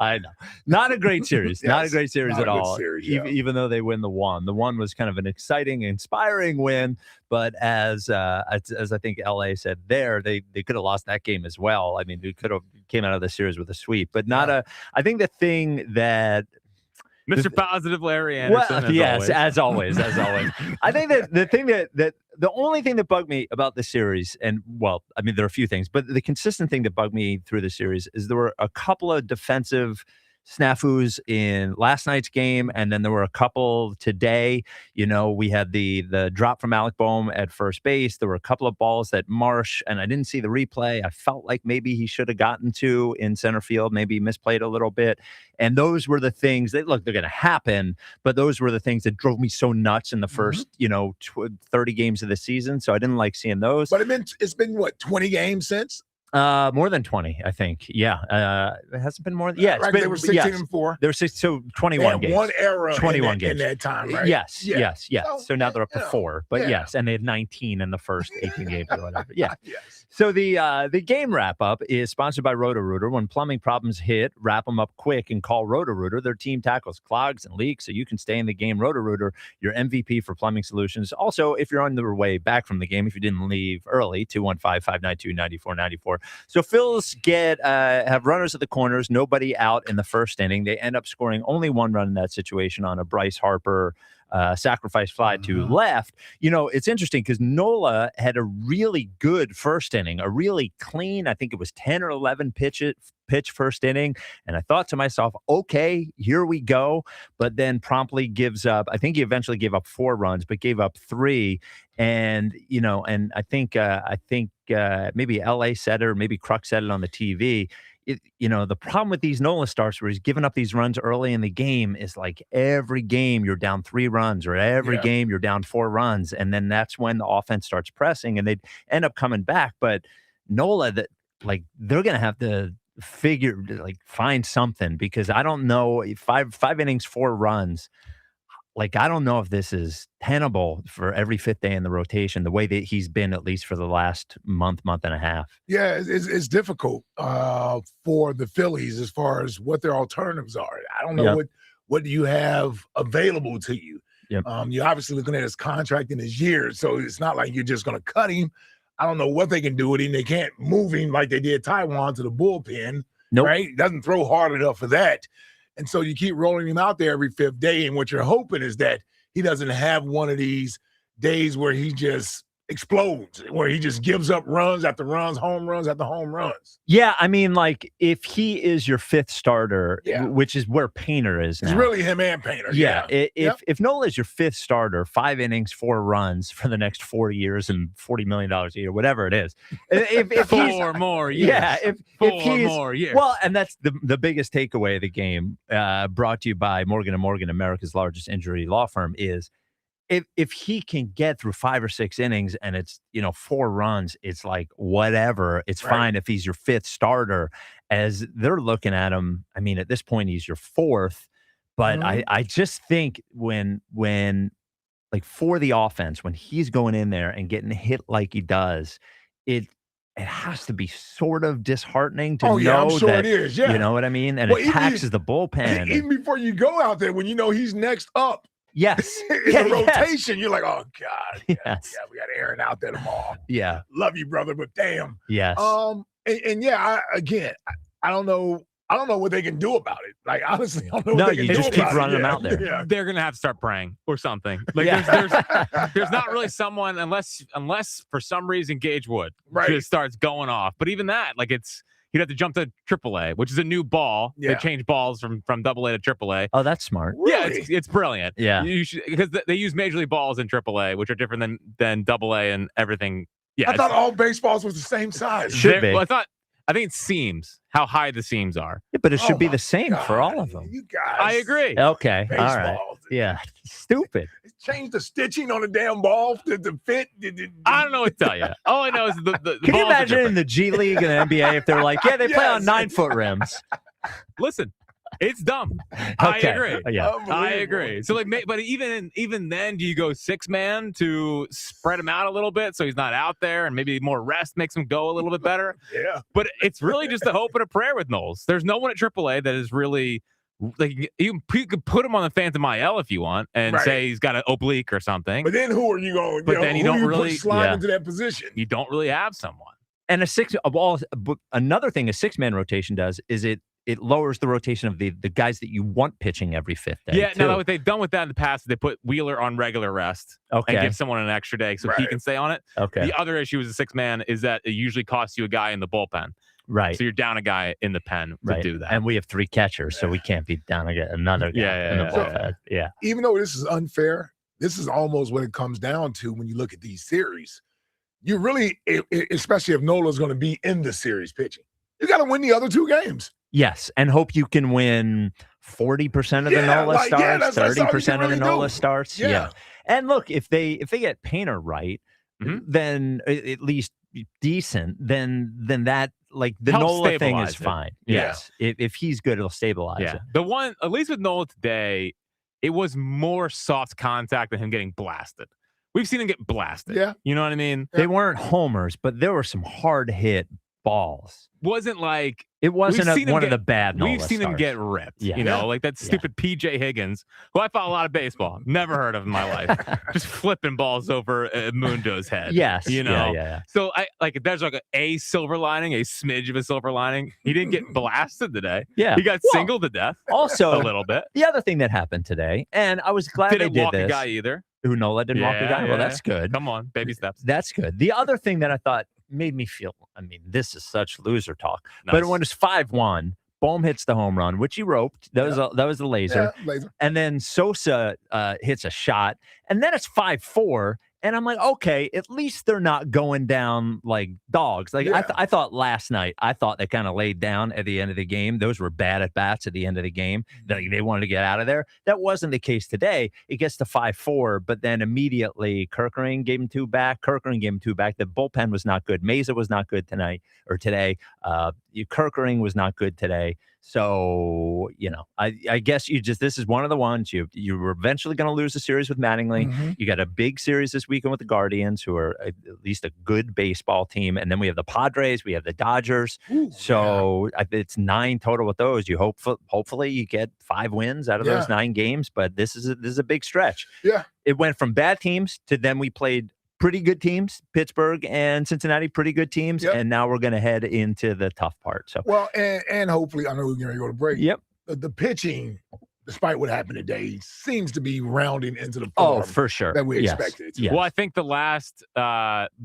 I know. Not a great series. Yes, not a great series not at a good all. series, yeah. Even though they win the one. The one was kind of an exciting, inspiring win. But as I think LA said there, they could have lost that game as well. I mean, they could have came out of the series with a sweep. But not a. I think the thing that Mr. Positive Larry Anderson. As always. I think that the thing that the only thing that bugged me about the series, and well, I mean, there are a few things, but the consistent thing that bugged me through the series is there were a couple of defensive snafus in last night's game, and then there were a couple today. You know, we had the drop from Alec Boehm at first base. There were a couple of balls that Marsh, and I didn't see the replay. I felt like maybe he should have gotten to in center field, maybe he misplayed a little bit. And those were the things that, look, they're going to happen, but those were the things that drove me so nuts in the first, 30 games of the season. So I didn't like seeing those. But it's been what, 20 games since? More than 20, I think. Yeah. It hasn't been more than, yeah. Right, they were 16-4. They were 21 games. One era 21 games in that time, right? Yes. So, so now they're up to 4. But yes, and they had 19 in the first 18 games or whatever. Yeah. Yes. So the game wrap-up is sponsored by Roto-Rooter. When plumbing problems hit, wrap them up quick and call Roto-Rooter. Their team tackles clogs and leaks so you can stay in the game. Roto-Rooter, your MVP for plumbing solutions. Also, if you're on the way back from the game, if you didn't leave early, 215-592-9494. So Phillies have runners at the corners, nobody out in the first inning. They end up scoring only one run in that situation on a Bryce Harper sacrifice fly to left. You know, it's interesting because Nola had a really good first inning, a really clean, I think it was 10 or 11 pitch first inning. And I thought to myself, okay, here we go. But then promptly gives up, I think he eventually gave up 4 runs, but gave up 3. And, and I think maybe LA said it, or maybe Crux said it on the TV. The problem with these Nola starts where he's giving up these runs early in the game is like every game you're down 3 runs, or every game you're down 4 runs. And then that's when the offense starts pressing and they end up coming back. But Nola, they're going to have to find something, because I don't know, 5 innings, 4 runs. I don't know if this is tenable for every 5th day in the rotation, the way that he's been, at least for the last month and a half. Yeah, it's difficult for the Phillies as far as what their alternatives are. I don't know what do you have available to you. Yep. You're obviously looking at his contract in his years, so it's not like you're just going to cut him. I don't know what they can do with him. They can't move him like they did Taiwan to the bullpen. Nope. Right? He doesn't throw hard enough for that. And so you keep rolling him out there every 5th day. And what you're hoping is that he doesn't have one of these days where he just explodes, where he just gives up runs after runs, home runs after home runs. Yeah, I mean, if he is your 5th starter, which is where Painter is now. It's really him and Painter. Yeah. If Nola is your 5th starter, 5 innings, 4 runs for the next 4 years and $40 million a year, whatever it is. If 4 more years. Yeah. If 4 more years. Well, and that's the biggest takeaway of the game, brought to you by Morgan & Morgan, America's largest injury law firm, is if he can get through 5 or 6 innings and it's, 4 runs, it's like whatever. It's fine if he's your 5th starter, as they're looking at him. I mean, at this point, he's your 4th. But I just think when for the offense, when he's going in there and getting hit like he does, it has to be sort of disheartening to know I'm sure that, it is. Yeah. You know what I mean? And it taxes the bullpen. Even before you go out there, when you know he's next up. Yes. In the rotation, you're like, oh, God. Yes. Yeah, we got Aaron out there tomorrow. Yeah. Love you, brother, but damn. Yes. I don't know. I don't know what they can do about it. Honestly, I don't know what they can do about it. No, you just keep running them out there. Yeah. They're going to have to start praying or something. There's not really someone, unless for some reason Gage Wood just starts going off. But even that, he'd have to jump to AAA, which is a new ball. Yeah. They change balls from AA to AAA. Oh, that's smart. Really? Yeah, it's brilliant. Yeah. Because they use Major League balls in AAA, which are different than AA and everything. Yeah, I thought all baseballs was the same size. Should be. Well, I think it's seams, how high the seams are. Yeah, but it should be the same for all of them. You guys. I agree. Okay. Baseballs. All right. Yeah. Stupid. Change the stitching on the damn ball to fit. I don't know what to tell you. All I know is the Can you balls are imagine in different. the G League and the NBA if they're like, they play on 9-foot rims? Listen, It's dumb. Okay. I agree. Yeah. I agree. So, like, but even then, do you go 6-man to spread him out a little bit so he's not out there, and maybe more rest makes him go a little bit better? Yeah. But it's really just a hope and a prayer with Knowles. There's no one at AAA that is really like you could put him on the Phantom IL if you want and say he's got an oblique or something. But then who are you going? But then you don't really slide into that position. You don't really have someone. And another thing a 6-man rotation does is it lowers the rotation of the guys that you want pitching every fifth day. Yeah, now what they've done with that in the past, they put Wheeler on regular rest and give someone an extra day so he can stay on it. Okay. The other issue with a 6-man is that it usually costs you a guy in the bullpen. Right. So you're down a guy in the pen to do that. And we have 3 catchers, so we can't be down another guy in the bullpen. Yeah. Even though this is unfair, this is almost what it comes down to when you look at these series. You really, especially if Nola's going to be in the series pitching, you got to win the other 2 games. Yes, and hope you can win 40% of the Nola starts, 30% of the Nola starts. Yeah. And look, if they get Painter right, then at least decent, then that like the helps Nola thing is fine. Yes. If he's good, it'll stabilize it. The one, at least with Nola today, it was more soft contact than him getting blasted. We've seen him get blasted. Yeah. You know what I mean? They weren't homers, but there were some hard hit balls. Wasn't like it wasn't one of the bad Nola We've seen him get ripped. You know, like that stupid PJ Higgins, who I follow a lot of baseball. Never heard of in my life. Just flipping balls over Mundo's head. Yes. You know? Yeah. So there's like a silver lining, a smidge of a silver lining. He didn't get blasted today. Yeah. He got singled to death. Also a little bit. The other thing that happened today, and I was glad they did walk this. a guy either. Who Nola didn't walk a guy? Well, that's good. Come on, baby steps. That's good. The other thing that I thought made me feel, I mean, this is such loser talk. Nice. But when it's 5-1, Bohm hits the home run, which he roped. That was the laser. Yeah, laser. And then Sosa hits a shot. And then it's 5-4. And I'm like, okay, at least they're not going down like dogs. Like I thought last night, they kind of laid down at the end of the game. Those were bad at bats at the end of the game. They wanted to get out of there. That wasn't the case today. It gets to 5-4, but then immediately Kerkering gave him 2 back. The bullpen was not good. Meza was not good today. Kerkering was not good today. So, I guess this is one of the ones you were eventually going to lose the series with Mattingly. Mm-hmm. You got a big series this weekend with the Guardians, who are at least a good baseball team. And then we have the Padres, we have the Dodgers. Ooh, so it's 9 total with those. You hopefully you get 5 wins out of those 9 games, but this is a big stretch. Yeah. It went from bad teams to then we played pretty good teams, Pittsburgh and Cincinnati, pretty good teams. Yep. And now we're going to head into the tough part. So, well, and hopefully, I know we're going to go to break. Yep. The pitching, despite what happened today, seems to be rounding into the form for sure that we expected. Yes. Well, I think the last,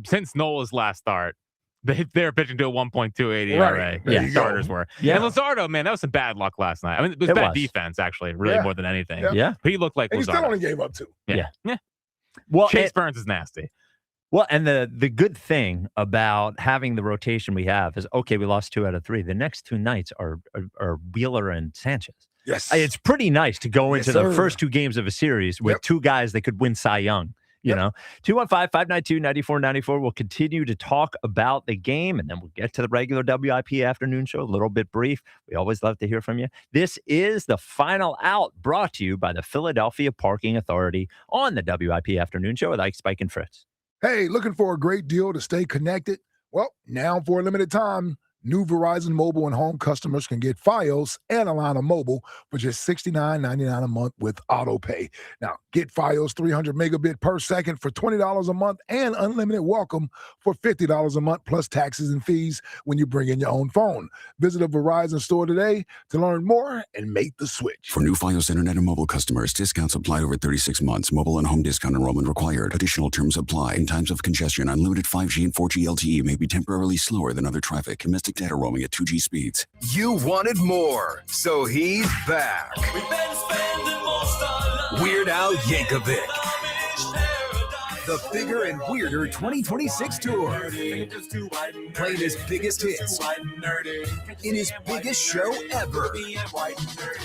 since Nola's last start, they're pitching to a 1.28 ERA. Yeah, starters were. Yeah. And Luzardo, man, that was some bad luck last night. I mean, it was bad defense, actually, really more than anything. Yeah. He looked like and Luzardo. He still only gave up 2. Yeah. Well, Chase Burns is nasty. Well, and the good thing about having the rotation we have is, okay, we lost 2 out of 3. The next 2 nights are Wheeler and Sanchez. Yes. It's pretty nice to go into the first 2 games of a series with 2 guys that could win Cy Young. You know, 215-592-9494. We'll continue to talk about the game, and then we'll get to the regular WIP afternoon show, a little bit brief. We always love to hear from you. This is the Final Out, brought to you by the Philadelphia Parking Authority on the WIP afternoon show with Ike, Spike, and Fritz. Hey, looking for a great deal to stay connected? Well, now for a limited time, new Verizon mobile and home customers can get Fios and a line of mobile for just $69.99 a month with AutoPay. Now, get Fios 300 megabit per second for $20 a month and unlimited welcome for $50 a month plus taxes and fees when you bring in your own phone. Visit a Verizon store today to learn more and make the switch. For new Fios internet and mobile customers, discounts apply over 36 months. Mobile and home discount enrollment required. Additional terms apply. In times of congestion, unlimited 5G and 4G LTE may be temporarily slower than other traffic. Domestic data roaming at 2G speeds. You wanted more, so he's back. Weird Al Yankovic. The Bigger and Weirder 2026 tour. Playing his biggest hits in his biggest show ever.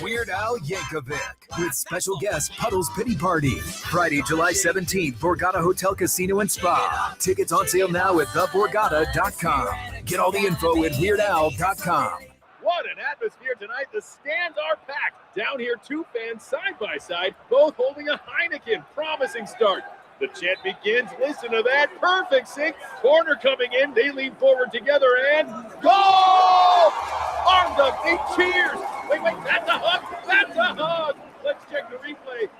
Weird Al Yankovic with special guest Puddle's Pity Party. Friday, July 17th, Borgata Hotel Casino and Spa. Tickets on sale now at theborgata.com. Get all the info at weirdal.com. What an atmosphere tonight. The stands are packed. Down here, two fans side by side, both holding a Heineken. Promising start. The chant begins. Listen to that. Perfect sync. Corner coming in. They lean forward together and goal! Arms up. They cheers. Wait. That's a hug. That's a hug. Let's check the replay.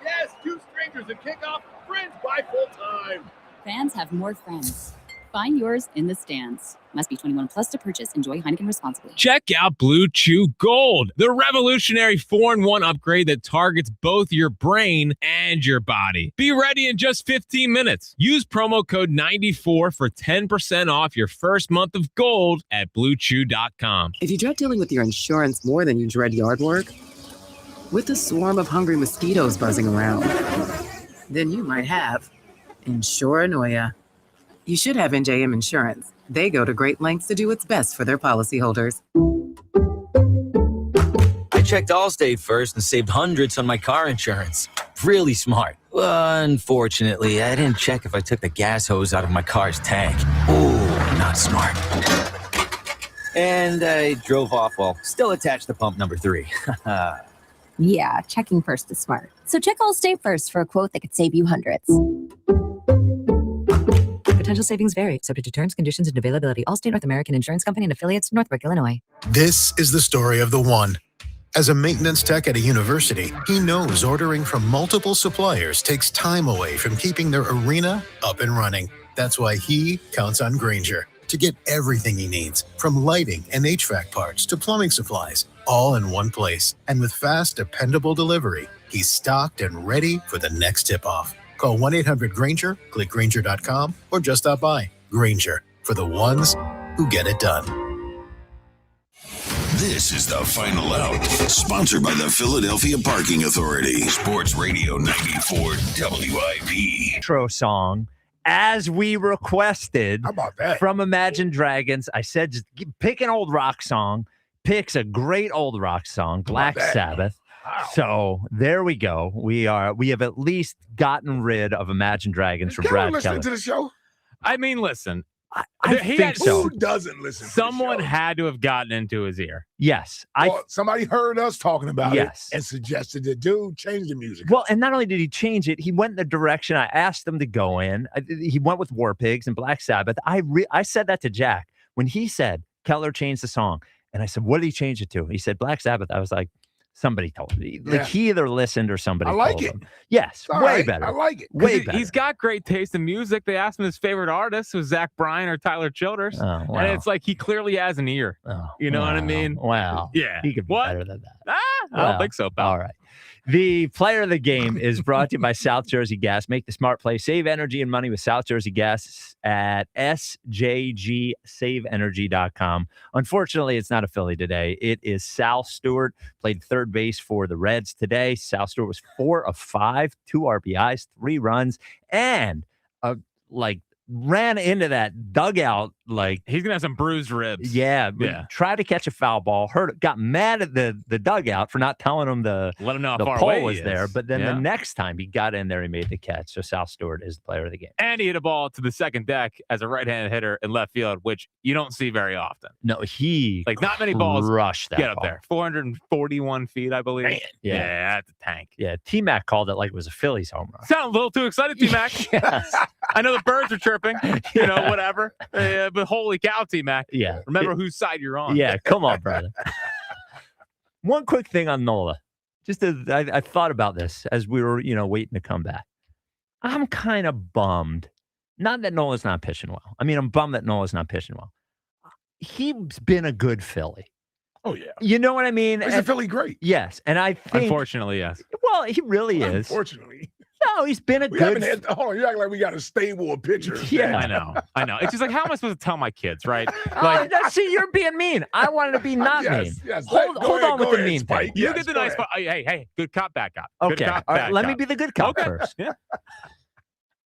Yes, two strangers at kickoff. Friends by full time. Fans have more friends. Find yours in the stands. Must be 21 plus to purchase. Enjoy Heineken responsibly. Check out Blue Chew Gold, the revolutionary 4-in-1 upgrade that targets both your brain and your body. Be ready in just 15 minutes. Use promo code 94 for 10% off your first month of gold at BlueChew.com. If you dread dealing with your insurance more than you dread yard work, with a swarm of hungry mosquitoes buzzing around, then you might have Insuranoia. You should have NJM Insurance. They go to great lengths to do what's best for their policyholders. I checked Allstate first and saved hundreds on my car insurance. Really smart. Unfortunately, I didn't check if I took the gas hose out of my car's tank. Ooh, not smart. And I drove off while still attached to pump number 3. Yeah, checking first is smart. So check Allstate first for a quote that could save you hundreds. Potential savings vary, subject to terms, conditions, and availability. Allstate North American Insurance Company and affiliates, Northbrook, Illinois. This is the story of the one. As a maintenance tech at a university, he knows ordering from multiple suppliers takes time away from keeping their arena up and running. That's why he counts on Grainger to get everything he needs, from lighting and HVAC parts to plumbing supplies, all in one place. And with fast, dependable delivery, he's stocked and ready for the next tip-off. Call 1-800-GRAINGER, click Grainger.com, or just stop by. Grainger, for the ones who get it done. This is the Final Out, sponsored by the Philadelphia Parking Authority. Sports Radio 94 WIP. Intro song, as we requested. How about that? From Imagine Dragons. I said, just pick an old rock song. Picks a great old rock song, Black Sabbath. Wow. So there we go. We have at least gotten rid of Imagine Dragons from Brad listening Kelly. to the show? I mean, listen. I think so. Who doesn't listen Someone to the show? had to have gotten into his ear. Yes. Well, somebody heard us talking about Yes. it and suggested the dude change the music. Well, and not only did he change it, he went in the direction I asked him to go in. He went with War Pigs and Black Sabbath. I said that to Jack when he said Keller changed the song. And I said, what did he change it to? He said Black Sabbath. I was like, somebody told me. Like he either listened or somebody told him. Yes, way better. I like it. Way better. He's got great taste in music. They asked him his favorite artist was Zach Bryan or Tyler Childers. Oh, wow. And it's like he clearly has an ear. You know what I mean? Wow. Yeah. He could be better than that. I don't think so, pal. All right. The player of the game is brought to you by South Jersey Gas. Make the smart play. Save energy and money with South Jersey Gas at sjgsaveenergy.com. Unfortunately, it's not a Philly today. It is Sal Stewart, played third base for the Reds today. Sal Stewart was 4 of 5, 2 RBIs, 3 runs, and ran into that dugout like he's gonna have some bruised ribs. Yeah. Tried to catch a foul ball. Got mad at the dugout for not telling him let him know how the far pole away was he there. is. But then the next time he got in there, he made the catch. So Sal Stewart is the player of the game. And he hit a ball to the second deck as a right-handed hitter in left field, which you don't see very often. No, he not many balls rushed that get up ball. there. 441 feet, I believe. Man. Yeah, that's a tank. Yeah, T-Mac called it like it was a Phillies home run. Sound a little too excited, T-Mac. Yes. I know the birds are chirping, whatever. But holy cow, T-Mac. Yeah. Remember whose side you're on. Yeah, come on, brother. One quick thing on Nola. I thought about this as we were, waiting to come back. I'm kind of bummed. Not that Nola's not pitching well. I mean, I'm bummed that Nola's not pitching well. He's been a good Philly. Oh, yeah. You know what I mean? He's a Philly great. Yes. And I think... Unfortunately, yes. Well, he really is. Unfortunately. No, he's been a good... You act like we got a stable of pitchers. Yeah. I know. It's just like, how am I supposed to tell my kids, right? See, you're being mean. I wanted to be not mean. Yes. Hold on with the mean thing. You get the nice part. Hey, good cop, bad cop. Okay. Good cop, All right, bad let cop. me be the good cop Okay. first. Yeah.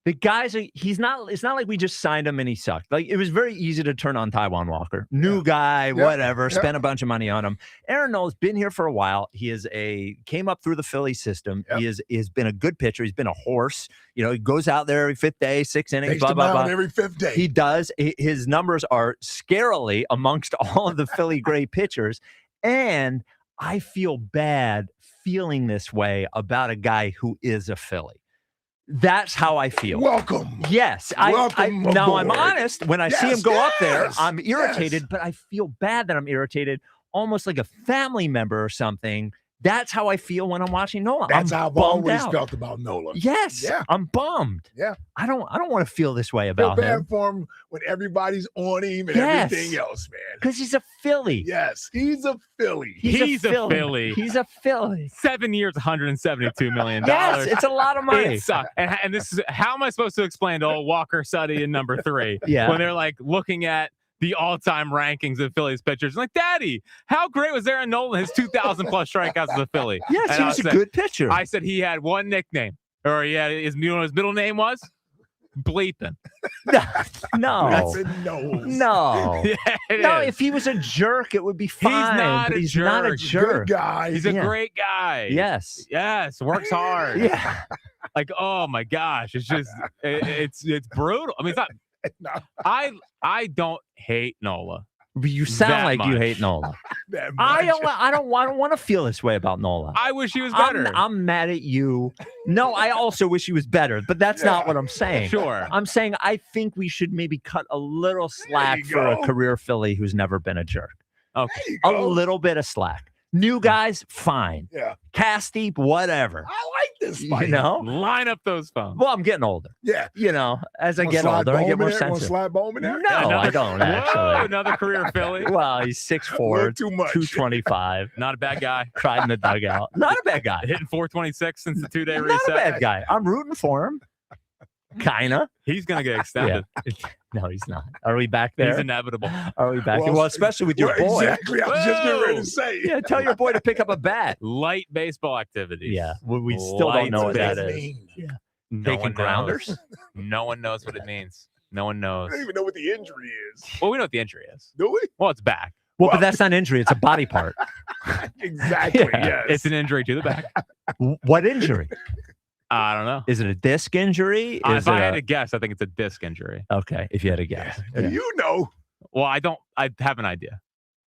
The guys, it's not like we just signed him and he sucked. Like, it was very easy to turn on Taijuan Walker. New guy, whatever, spent a bunch of money on him. Aaron Nola's been here for a while. He came up through the Philly system. He has been a good pitcher. He's been a horse. He goes out there every fifth day, 6 innings, blah, blah, blah. Every fifth day. He does. His numbers are scarily amongst all of the Philly great pitchers. And I feel bad feeling this way about a guy who is a Philly. That's how I feel. Welcome. Yes. Now I'm honest. When I see him go up there, I'm irritated, but I feel bad that I'm irritated, almost like a family member or something. That's how I feel when I'm watching Nola. That's how I've always felt about Nola. Yes. Yeah. I'm bummed. Yeah. I don't want to feel this way about feel bad him. for him when everybody's on him and everything else, man. Because he's a Philly. Yes, he's a Philly. He's a Philly. He's a Philly. 7 years, $172 million. Yes, it's a lot of money. It sucks. And this is how am I supposed to explain to old Walker, Suddy, and number 3? Yeah. When they're like looking at the all-time rankings of Phillies pitchers. Like, Daddy, how great was Aaron Nola, his 2,000 plus strikeouts as a Philly? Yes, and he was a good pitcher. I said he had one nickname, or he had his middle name was Bleeping. No. That's a nose. No. Yeah, no, is. if he was a jerk, it would be fine. He's not a jerk. Good guy. He's a great guy. Yes. Yes. Works hard. Yeah. Like, oh my gosh. It's just it's brutal. I mean, it's not I don't hate Nola. You sound like you hate Nola. I don't want to feel this way about Nola. I wish he was better. I'm mad at you. No, I also wish he was better, but that's not what I'm saying. Sure. I'm saying I think we should maybe cut a little slack for a career Philly who's never been a jerk. Okay. A little bit of slack. New guys, fine. Yeah. Cast deep, whatever. I like this fight. Line up those phones. Well, I'm getting older. Yeah. As I get older, I get more sensitive. Want to slide Bowman there? No, I don't actually. Whoa, another career Philly. Well, he's 6'4", too much. 225. Not a bad guy. Cried in the dugout. Not a bad guy. Hitting 426 since the 2-day Not reset. a bad guy. I'm rooting for him. Kinda. He's gonna get extended. No, he's not. Are we back there? He's inevitable. Are we back there? Well, especially with your boy. Exactly. I was just getting ready to say. Yeah, tell your boy to pick up a bat. Light baseball activities. Yeah, we still don't know what that is. Yeah. Taking grounders? No one knows what it means. No one knows. I don't even know what the injury is. Well, we know what the injury is. Do we? Well, it's back. Well, but that's not injury. It's a body part. Exactly. Yeah. Yes. It's an injury to the back. What injury? I don't know. Is it a disc injury? If I had to guess, I think it's a disc injury. Okay, if you had to guess. Do you know? Well, I don't. I have an idea.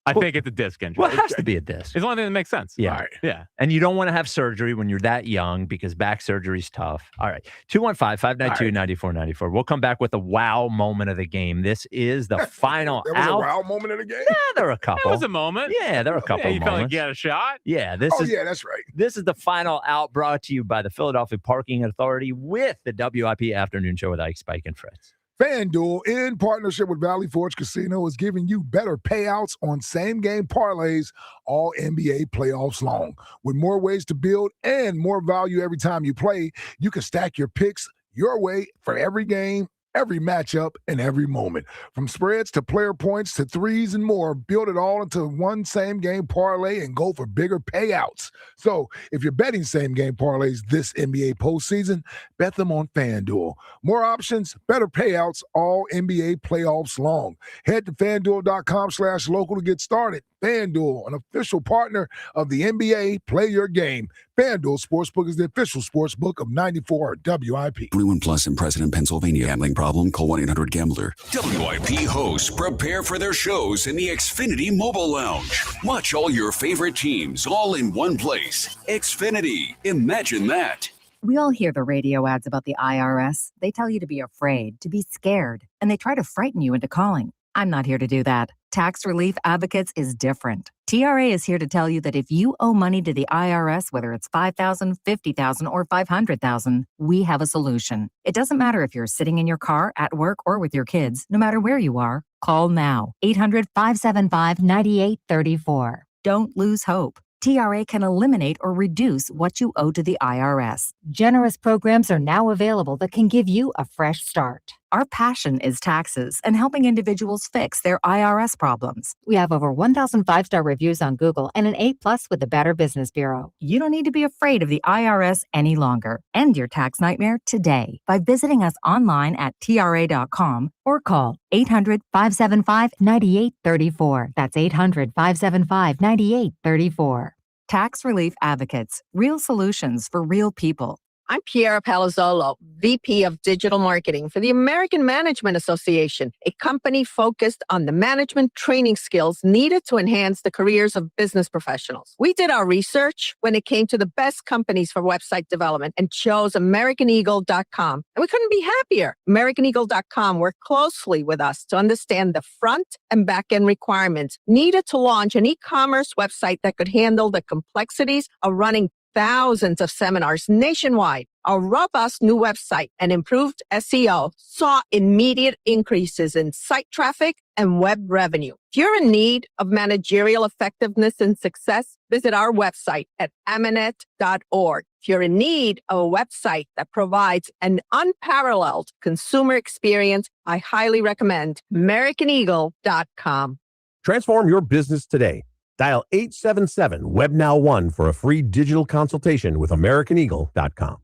I think it's a disc injury. Well, it has to be a disc. It's the only thing that makes sense. Yeah. Right. Yeah. And you don't want to have surgery when you're that young because back surgery is tough. All right. 215-592-9494. We'll come back with a wow moment of the game. This is the final There was out. a wow moment in the game? Yeah, there were a couple. That was a moment. Yeah, there were a couple Yeah, you felt like moments. you had a shot. Yeah, Yeah, that's right. This is the final out brought to you by the Philadelphia Parking Authority with the WIP Afternoon Show with Ike, Spike, and Fritz. FanDuel, in partnership with Valley Forge Casino, is giving you better payouts on same-game parlays all NBA playoffs long. With more ways to build and more value every time you play, you can stack your picks your way for every game, every matchup, and every moment. From spreads to player points to threes and more, build it all into one same-game parlay and go for bigger payouts. So if you're betting same-game parlays this NBA postseason, bet them on FanDuel. More options, better payouts all NBA playoffs long. Head to FanDuel.com/local to get started. FanDuel, an official partner of the NBA. Play your game. FanDuel Sportsbook is the official sportsbook of 94 WIP. 21 plus in President, Pennsylvania. Gambling problem? Call 1-800-GAMBLER. WIP hosts prepare for their shows in the Xfinity Mobile Lounge. Watch all your favorite teams all in one place. Xfinity. Imagine that. We all hear the radio ads about the IRS. They tell you to be afraid, to be scared, and they try to frighten you into calling. I'm not here to do that. Tax Relief Advocates is different. TRA is here to tell you that if you owe money to the IRS, whether it's $5,000, $50,000, or $500,000, we have a solution. It doesn't matter if you're sitting in your car, at work, or with your kids. No matter where you are, call now. 800-575-9834. Don't lose hope. TRA can eliminate or reduce what you owe to the IRS. Generous programs are now available that can give you a fresh start. Our passion is taxes and helping individuals fix their IRS problems. We have over 1,000 five-star reviews on Google and an A+ with the Better Business Bureau. You don't need to be afraid of the IRS any longer. End your tax nightmare today by visiting us online at TRA.com or call 800-575-9834. That's 800-575-9834. Tax Relief Advocates. Real solutions for real people. I'm Piera Palazzolo, VP of Digital Marketing for the American Management Association, a company focused on the management training skills needed to enhance the careers of business professionals. We did our research when it came to the best companies for website development and chose AmericanEagle.com. And we couldn't be happier. AmericanEagle.com worked closely with us to understand the front and back end requirements needed to launch an e-commerce website that could handle the complexities of running thousands of seminars nationwide. Our robust new website and improved SEO saw immediate increases in site traffic and web revenue. If you're in need of managerial effectiveness and success, visit our website at amanet.org. If you're in need of a website that provides an unparalleled consumer experience, I highly recommend AmericanEagle.com. Transform your business today. Dial 877-WEB-NOW-1 for a free digital consultation with AmericanEagle.com.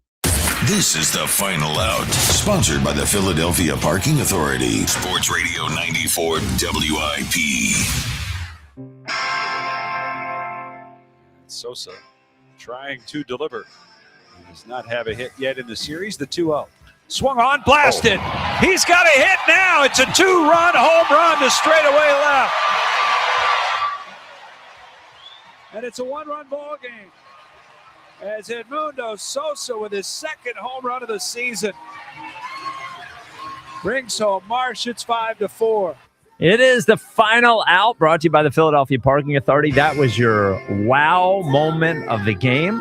This is The Final Out, sponsored by the Philadelphia Parking Authority. Sports Radio 94 WIP. Sosa trying to deliver. He does not have a hit yet in the series. The 2-0. Swung on, blasted. He's got a hit now. It's a 2-run home run to straightaway left. And it's a 1-run ball game as Edmundo Sosa with his second home run of the season brings home Marsh. It's 5-4. It is The Final Out, brought to you by the Philadelphia Parking Authority. That was your wow moment of the game,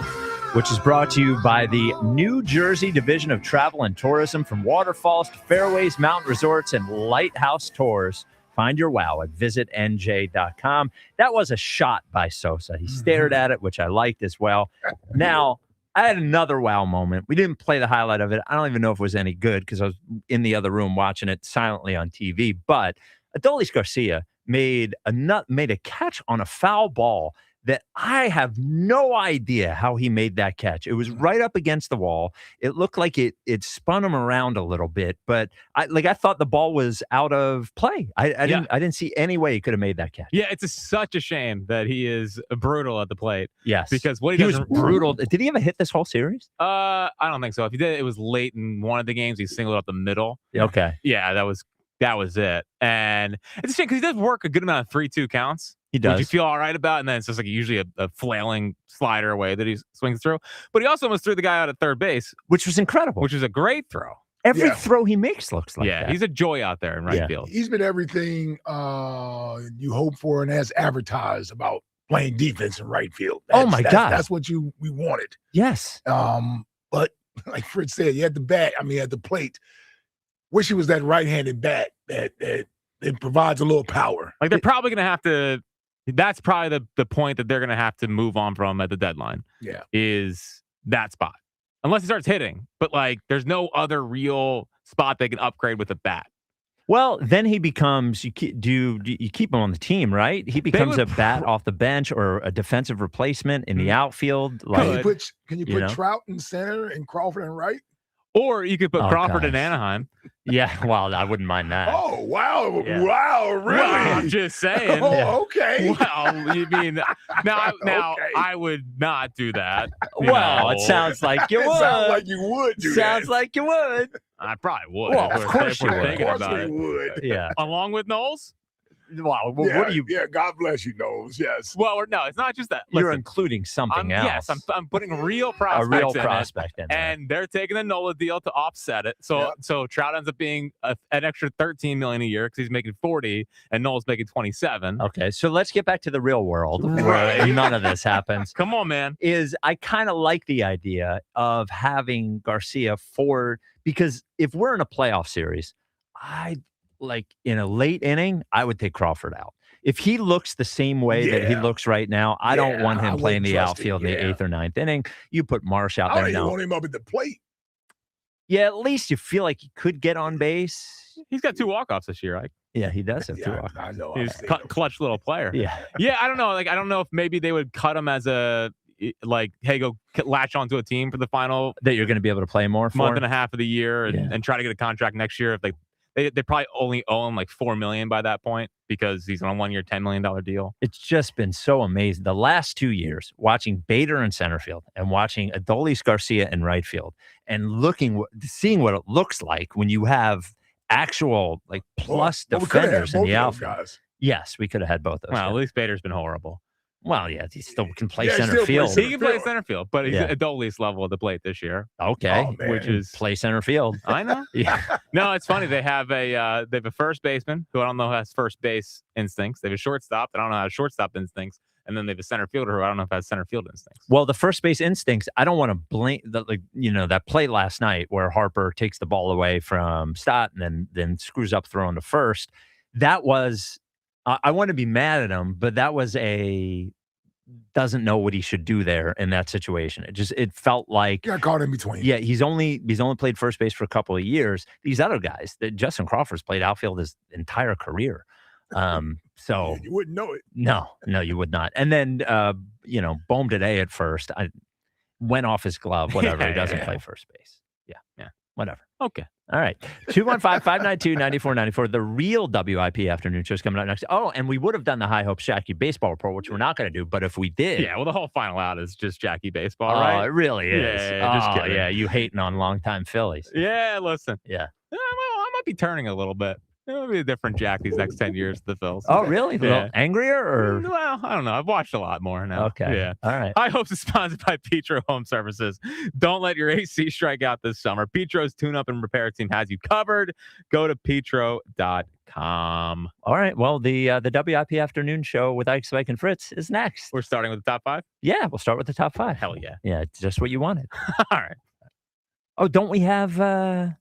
which is brought to you by the New Jersey Division of Travel and Tourism. From waterfalls to fairways, mountain resorts, and lighthouse tours. Find your wow at visitnj.com. That was a shot by Sosa. He stared at it, which I liked as well. Now, I had another wow moment. We didn't play the highlight of it. I don't even know if it was any good because I was in the other room watching it silently on TV. But Adolis Garcia made a catch on a foul ball that I have no idea how he made that catch. It was right up against the wall. It looked like it spun him around a little bit, but I thought the ball was out of play. I didn't see any way he could have made that catch. Yeah, it's such a shame that he is brutal at the plate. Yes, because he was brutal. Did he ever hit this whole series? I don't think so. If he did, it was late in one of the games. He singled up the middle. Okay. Yeah, that was it. And it's a shame because he does work a good amount of 3-2 counts. He does. Which you feel all right about, and then it's just like usually a flailing slider away that he swings through. But he also almost threw the guy out at third base, which was incredible. Which was a great throw. Every throw he makes looks like that. He's a joy out there in right field. He's been everything you hope for and has advertised about playing defense in right field. God. That's what we wanted. Yes. But like Fritz said, you had the bat. I mean, at the plate. Wish he was that right-handed bat that provides a little power. Like they're probably going to have to. That's probably the point that they're going to have to move on from at the deadline. Yeah. Is that spot. Unless he starts hitting. But, there's no other real spot they can upgrade with a bat. Well, then he becomes, you keep him on the team, right? He becomes a bat off the bench or a defensive replacement in the outfield. Can you put Trout in center and Crawford in right? Or you could put Crawford in Anaheim. Yeah, well, I wouldn't mind that. Oh, wow. Yeah. Wow, really? Well, I'm just saying. Oh, okay. Well, you mean, now I would not do that. Well, it sounds like you would. It sounds like you would do Sounds that. like you would. I probably would. Well, of course you would. Of course we would. Yeah. Along with Knowles? Wow, what do you? Yeah, God bless you, Knowles. Yes. Well, no, it's not just that. You're including something else. Yes, I'm putting real prospects a real in prospect it, in there. and they're taking the Nola deal to offset it. So Trout ends up being an extra $13 million a year because he's making 40, and Noel's making 27. Okay, so let's get back to the real world where none of this happens. Come on, man. I kind of like the idea of having Garcia because if we're in a playoff series, in a late inning, I would take Crawford out. If he looks the same way that he looks right now, I don't want him playing the outfield in the 8th or 9th inning. You put Marsh out there I don't now. even want him up at the plate. Yeah, at least you feel like he could get on base. He's got 2 walk-offs this year. Yeah, he does have 2 walk-offs. I know. He's clutch little player. Yeah. Yeah, I don't know. Like, I don't know if maybe they would cut him as a, like, hey, go latch onto a team for the final that you're going to be able to play more for month and a half of the year and try to get a contract next year. If they probably only owe him like $4 million by that point because he's on a 1-year, $10 million deal. It's just been so amazing. The last 2 years, watching Bader in center field and watching Adolis Garcia in right field and seeing what it looks like when you have actual like plus defenders in the outfield. Guys. Yes, we could have had both those. Well, guys. at least Bader's been horrible. Well, yeah, he still can play center field. He can play center field, but he's at Adolis level of the plate this year. Okay, which is play center field. I know. Yeah. No, it's funny. They have a first baseman who I don't know has first base instincts. They have a shortstop that I don't know how shortstop instincts, and then they have a center fielder who I don't know if has center field instincts. Well, the first base instincts, I don't want to blame that play last night where Harper takes the ball away from Stott and then screws up throwing to first. That was I want to be mad at him, but that was doesn't know what he should do there in that situation. It felt like got caught in between. Yeah, he's only played first base for a couple of years. These other guys, Justin Crawford's played outfield his entire career. So you wouldn't know it. No, you would not. And then Bohm today at first. I went off his glove, whatever. He doesn't play first base. Yeah. Whatever. Okay. All right. 215-592-9494. The real WIP afternoon show is coming up next. Oh, and we would have done the High Hope Shacky baseball report, which we're not going to do. But if we did. Yeah, well, the whole final out is just Jackie baseball, right? Oh, it really is. Yeah, just kidding. Yeah, you hating on longtime Phillies. Yeah, listen. Yeah. Well, I might be turning a little bit. It'll be a different Jack these next 10 years to the Phils. Oh, really? A little angrier or? Well, I don't know. I've watched a lot more now. Okay. Yeah. All right. High Hopes is sponsored by Petro Home Services. Don't let your AC strike out this summer. Petro's tune-up and repair team has you covered. Go to petro.com. All right. Well, the WIP afternoon show with Ike, Spike, and Fritz is next. We're starting with the top 5? Yeah, we'll start with the top 5. Hell yeah. Yeah, it's just what you wanted. All right. Oh, don't we have...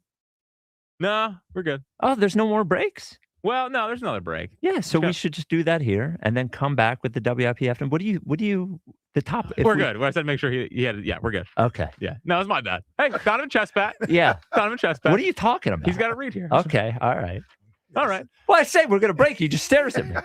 No, we're good. Oh, there's no more breaks? Well, no, there's another break. Yeah, so we should just do that here and then come back with the WIP after. What do you the top? We're good. I said make sure he had it. Yeah, we're good. Okay. Yeah. No, it's my bad. Hey, Donovan Chestpat. Yeah. Donovan Chestpat. What are you talking about? He's got to read here. Okay. All right. All right. Well, I say we're going to break. He just stares at me.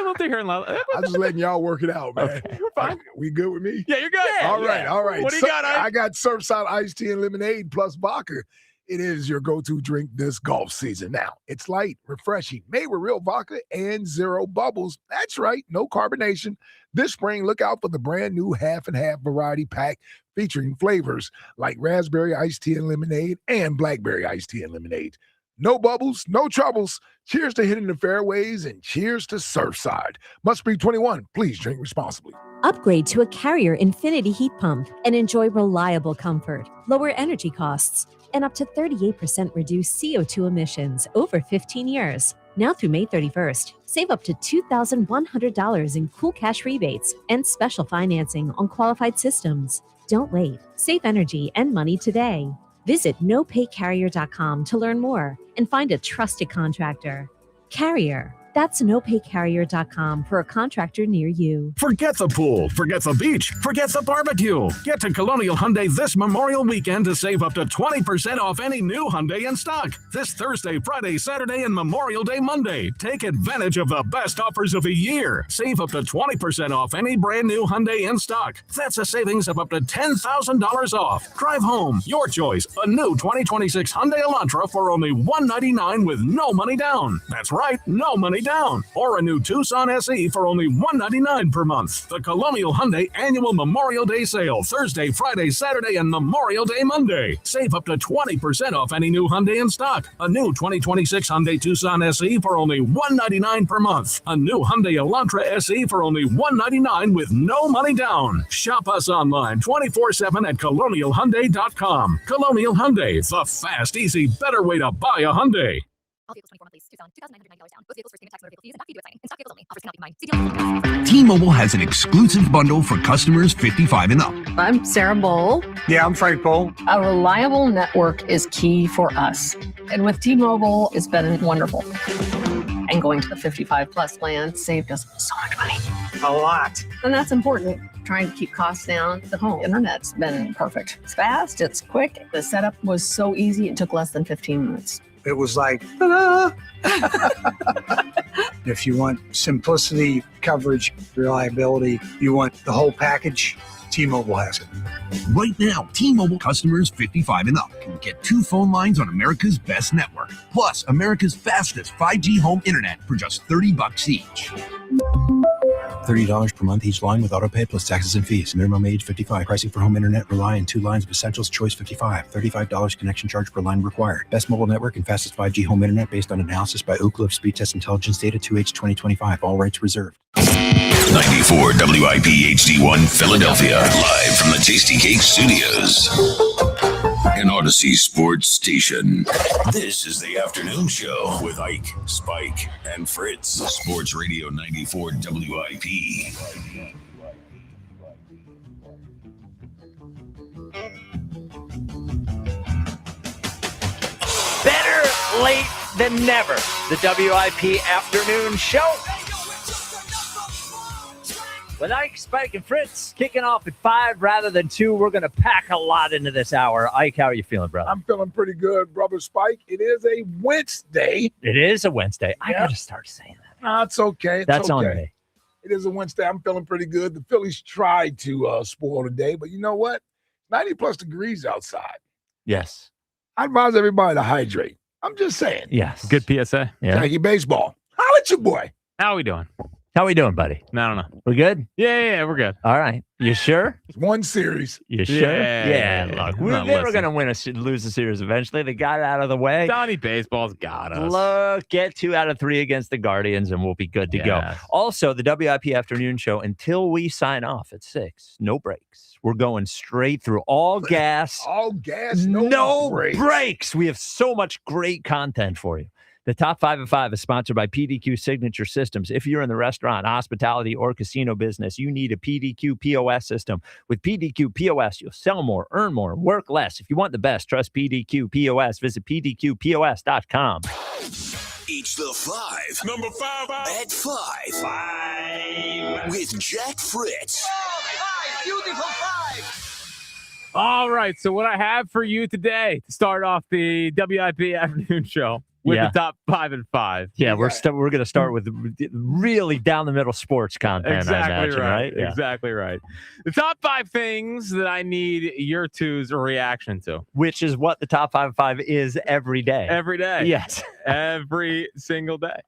We'll be here in loud. I'm just letting y'all work it out, man. Okay. We're fine. We good with me? Yeah, you're good. Yeah, all right. What do you got, Ike? I got Surfside iced tea and lemonade plus vodka. It is your go-to drink this golf season. Now, it's light, refreshing, made with real vodka and zero bubbles. That's right, no carbonation. This spring, look out for the brand new half and half variety pack featuring flavors like raspberry iced tea and lemonade and blackberry iced tea and lemonade. No bubbles, no troubles. Cheers to hitting the fairways and cheers to Surfside. Must be 21. Please drink responsibly. Upgrade to a Carrier Infinity heat pump and enjoy reliable comfort, lower energy costs, and up to 38% reduced CO2 emissions over 15 years. Now through May 31st, save up to $2,100 in cool cash rebates and special financing on qualified systems. Don't wait. Save energy and money today. Visit nopaycarrier.com to learn more and find a trusted contractor. Carrier. That's nopaycarrier.com for a contractor near you. Forget the pool, forget the beach, forget the barbecue. Get to Colonial Hyundai this Memorial Weekend to save up to 20% off any new Hyundai in stock. This Thursday, Friday, Saturday, and Memorial Day Monday. Take advantage of the best offers of the year. Save up to 20% off any brand new Hyundai in stock. That's a savings of up to $10,000 off. Drive home, your choice, a new 2026 Hyundai Elantra for only $199 with no money down. That's right, no money down. Or a new Tucson SE for only $199 per month. The Colonial Hyundai Annual Memorial Day Sale, Thursday, Friday, Saturday, and Memorial Day Monday. Save up to 20% off any new Hyundai in stock. A new 2026 Hyundai Tucson SE for only $199 per month. A new Hyundai Elantra SE for only $199 with no money down. Shop us online 24/7 at colonialhyundai.com. Colonial Hyundai, the fast, easy, better way to buy a Hyundai. All vehicles 24 monthly, Tucson, $2,999 down. Most vehicles first payment tax motor vehicle fees and not video signing. In stock vehicles only. Offers cannot be combined. T-Mobile has an exclusive bundle for customers 55 and up. I'm Sarah Bowl. Yeah, I'm Frank Bowl. A reliable network is key for us. And with T-Mobile, it's been wonderful. And going to the 55 plus plan saved us so much money. A lot. And that's important. trying to keep costs down. The home internet's been perfect. It's fast, it's quick. The setup was so easy, it took less than 15 minutes. It was like, ah. If you want simplicity, coverage, reliability, you want the whole package, T-Mobile has it. Right now, T-Mobile customers 55 and up can get 2 phone lines on America's best network, plus America's fastest 5G home internet for just $30 each. $30 per month each line with autopay plus taxes and fees. Minimum age 55. Pricing for home internet rely on 2 lines of Essentials Choice 55. $35 connection charge per line required. Best mobile network and fastest 5G home internet based on analysis by Ookla of Speed Test Intelligence data 2H 2025. All rights reserved. 94 WIP HD1 Philadelphia. Live from the Tasty Cake Studios. An Odyssey Sports Station. This is the afternoon show with Ike, Spike, and Fritz. Sports Radio 94 WIP. Better late than never. The WIP afternoon show. With Ike, Spike, and Fritz kicking off at 5 rather than 2. We're going to pack a lot into this hour. Ike, how are you feeling, brother? I'm feeling pretty good, brother Spike. It is a Wednesday. It is a Wednesday. I got to start saying that. No, it's okay. That's okay. on me. It is a Wednesday. I'm feeling pretty good. The Phillies tried to spoil the day, but you know what? 90-plus degrees outside. Yes. I advise everybody to hydrate. I'm just saying. Yes. Good PSA. Yeah. Jackie Baseball. Holla at your boy. How are we doing? How we doing, buddy? I don't know. We good? Yeah, we're good. All right. You sure? One series. You sure? Yeah. Look, they were going to lose the series eventually. They got it out of the way. Donnie Baseball's got us. Look, get 2 out of 3 against the Guardians, and we'll be good to go. Also, the WIP afternoon show, until we sign off at 6, no breaks. We're going straight through all gas. All gas, no breaks. breaks. We have so much great content for you. The Top 5 at 5 is sponsored by PDQ Signature Systems. If you're in the restaurant, hospitality, or casino business, you need a PDQ POS system. With PDQ POS, you'll sell more, earn more, work less. If you want the best, trust PDQ POS. Visit PDQPOS.com. Each the 5. Number 5 at 5. With Jack Fritz. Beautiful 5. All right. So what I have for you today to start off the WIP afternoon show with the top 5 and 5. Yeah, we're going to start with really down the middle sports content. Exactly I imagine, right? Yeah. Exactly right. The top 5 things that I need your two's reaction to, which is what the top 5 and 5 is every day. Every day. Yes, every single day.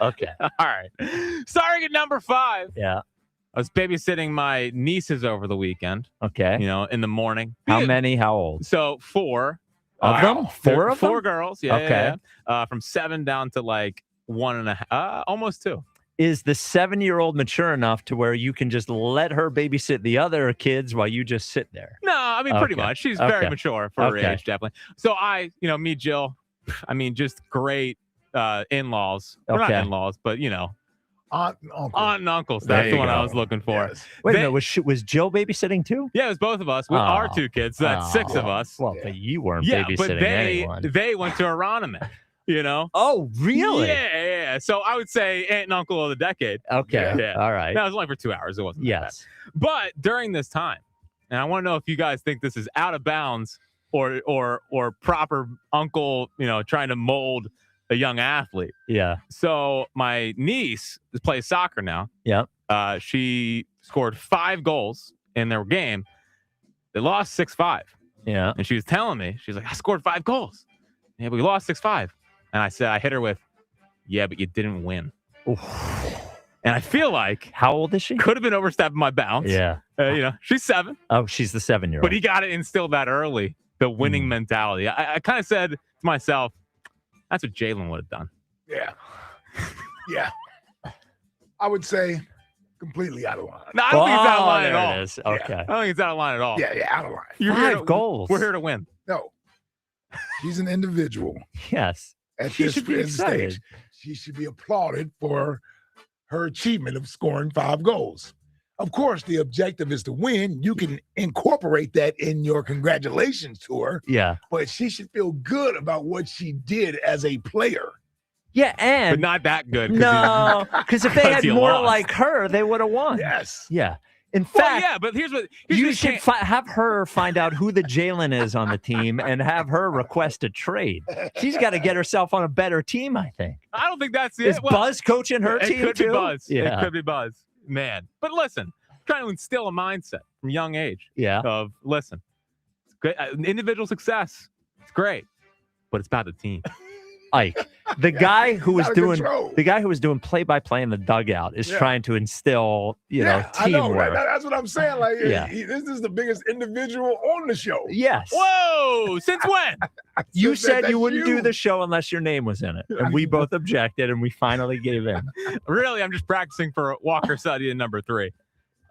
Okay. All right. Starting at number 5. Yeah. I was babysitting my nieces over the weekend. Okay. In the morning. How many? How old? So 4. Of them? 4 of them? 4 girls. Yeah. Okay. Yeah. From 7 down to like 1.5, almost 2. Is the 7-year-old mature enough to where you can just let her babysit the other kids while you just sit there? No, I mean, pretty much. She's very mature for her age, definitely. So me, Jill, just great in-laws. We're not in-laws, but Aunt and uncle. Aunt and uncles. That's the one I was looking for. Yes. Wait a minute. Was Jill babysitting too? Yeah, it was both of us. With our 2 kids. So that's 6 of us. Well, but you weren't Yeah, babysitting but anyone. they went to Aronimant, Oh, really? Yeah. So I would say aunt and uncle of the decade. Okay. Yeah. All right. That was only for 2 hours. It wasn't that bad. Yes. But during this time, and I want to know if you guys think this is out of bounds or proper uncle, trying to mold a young athlete. Yeah. So my niece plays soccer now. Yep. She scored 5 goals in their game. They lost 6-5. Yeah. And she was telling me, she's like, I scored 5 goals. Yeah, but we lost 6-5. And I said, I hit her with, yeah, but you didn't win. Oof. And I feel like, how old is she? Could have been overstepping my bounds. Yeah. She's 7. Oh, she's the 7-year-old. But he got to instill that early, the winning mentality. I kind of said to myself, that's what Jalen would have done. Yeah. Yeah. I would say completely out of line. No, I don't think it's out of line at all. There it is. Okay. I don't think it's out of line at all. Yeah, out of line. You're here 5 goals. We're here to win. No. She's an individual. Yes. At She this should be excited. stage. She should be applauded for her achievement of scoring 5 goals. Of course, the objective is to win. You can incorporate that in your congratulations to her. Yeah. But she should feel good about what she did as a player. Yeah, and but not that good. No, because if they had more like her, they would have won. Yes. Yeah. In fact, yeah, but here's you should have her find out who the Jalen is on the team and have her request a trade. She's got to get herself on a better team, I think. I don't think that's it. Is Buzz coaching her team It could too? be Buzz. Yeah. It could be Buzz. Man. But listen, trying to instill a mindset from young age. Yeah. Of listen, it's great. Individual success. It's great. But it's about the team. Ike, the guy who was doing control. play-by-play in the dugout is Yeah. trying to instill, I know, teamwork. right? That's what I'm saying. Like, Yeah. this is the biggest individual on the show. Yes. Whoa! Since when? You Since said that's you wouldn't you. do the show unless your name was in it, and we both objected, and we finally gave in. Really, I'm just practicing for Walker Suddy in number 3.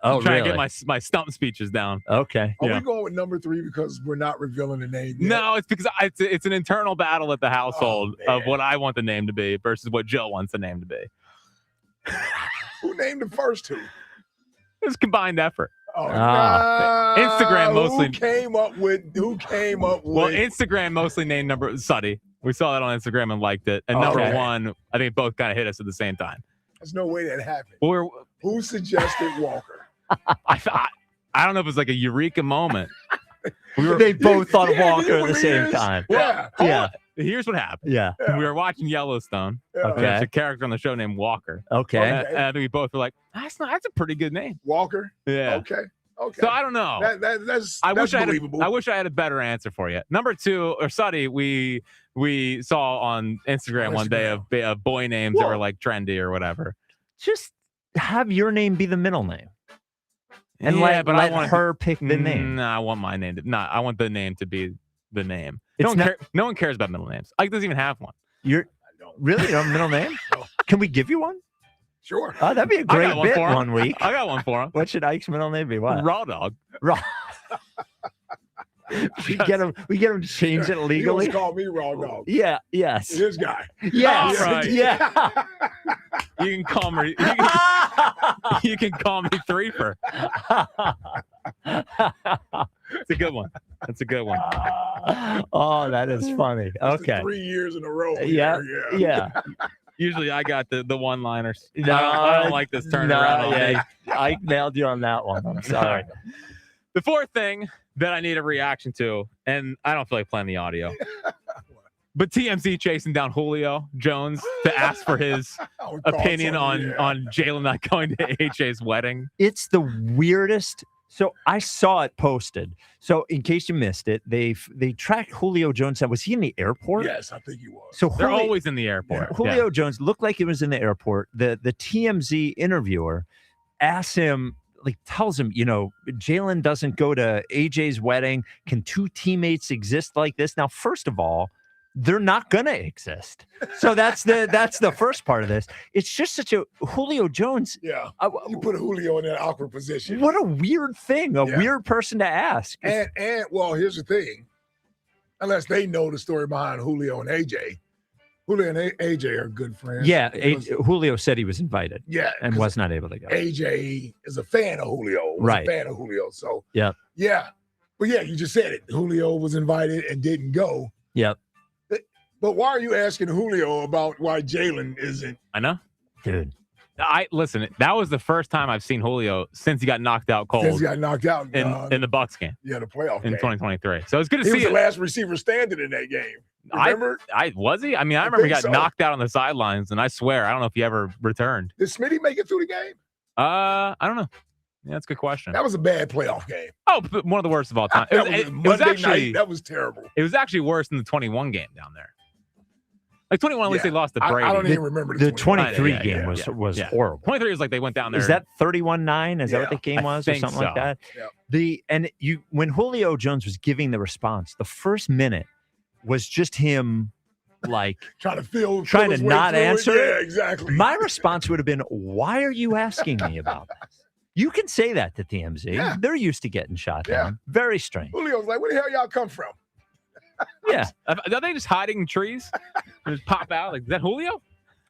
Oh, I'm trying really? to get my stump speeches down. Okay. Are we going with number 3 because we're not revealing the name yet? No, it's because it's an internal battle at the household Oh, of what I want the name to be versus what Jill wants the name to be. Who named the first 2? It's combined effort. Oh, Instagram mostly. Who came up with? Well, Instagram mostly named number Suddy. We saw that on Instagram and liked it. And number Okay. 1, I think both kind of hit us at the same time. There's no way that happened. Well, Who suggested Walker? I don't know if it was like a eureka moment. They both thought of Yeah, Walker at the it same is. time. Yeah. Yeah. Here's what happened. Yeah. We were watching Yellowstone. Yeah. Okay. There's a character on the show named Walker. Okay. And I think we both were like, that's a pretty good name. Walker? Yeah. Okay. So I don't know. That's wish believable. I wish I had a better answer for you. Number 2, or Suddy, we saw on Instagram one day of boy names that were like trendy or whatever. Just have your name be the middle name. And Yeah, let but I want her pick the name. No, I want my name to I want the name to be the name. It's No one cares about middle names. Ike doesn't even have one. You're really, you don't have a middle name? Can we give you one? Sure. Oh, that'd be a I great got one bit for him. one week. I got one for him. What should Ike's middle name be? What? Raw Dog. Raw. we get him to change it He legally. wants to call me Raw Dog. Yeah. Yes. This guy. Yes. All right. Yeah. You can call me. You can call me Threefer. It's a good one. That's a good one. Oh, that is funny. Okay. 3 years in a row. Yeah. Yeah. Usually I got the one-liners. No, I don't like this turning around on me. I nailed you on that one. I'm sorry. The fourth thing that I need a reaction to, and I don't feel like playing the audio, but TMZ chasing down Julio Jones to ask for his opinion on Jalen not going to AJ's wedding. It's the weirdest. So I saw it posted. So in case you missed it, they tracked Julio Jones. Was he in the airport? Yes, I think he was. So They're always in the airport. Julio Jones looked like he was in the airport. The TMZ interviewer asks him, tells him, Jalen doesn't go to AJ's wedding. Can 2 teammates exist like this? Now, first of all, they're not gonna exist. So that's the first part of this. It's just such a Julio Jones. Yeah, you put Julio in that awkward position. What a weird thing, weird person to ask. And well, here's the thing. Unless they know the story behind Julio and AJ, Julio and AJ are good friends. Yeah, Julio said he was invited. Yeah, and was not able to go. AJ is a fan of Julio. Right. A fan of Julio. So yeah. But yeah, you just said it. Julio was invited and didn't go. Yep. But why are you asking Julio about why Jalen isn't? I know. Dude. Listen, that was the first time I've seen Julio since he got knocked out cold. Since he got knocked out in the Bucks game. Yeah, the playoff in game. 2023. So it's good to He see was it. the last receiver standing in that game. Remember? Was he? I mean, I remember he think got so. knocked out on the sidelines, and I swear, I don't know if he ever returned. Did Smitty make it through the game? I don't know. Yeah, that's a good question. That was a bad playoff game. Oh, but one of the worst of all time. That was Monday night. That was terrible. It was actually worse than the 21 game down there. Like 21, at least they lost to Brady. I don't even remember the 23 game was horrible. 23 is like they went down there. Is that 31-9? Is that what the game was, or think something like so. that? Yeah. When Julio Jones was giving the response, the first minute was just him trying to trying to not answer. Yeah, exactly. My response would have been, "Why are you asking me about this?" You can say that to TMZ. Yeah. They're used to getting shot down. Very strange. Julio's like, where the hell y'all come from? Yeah. Are they just hiding in trees? Just pop out? Like, is that Julio?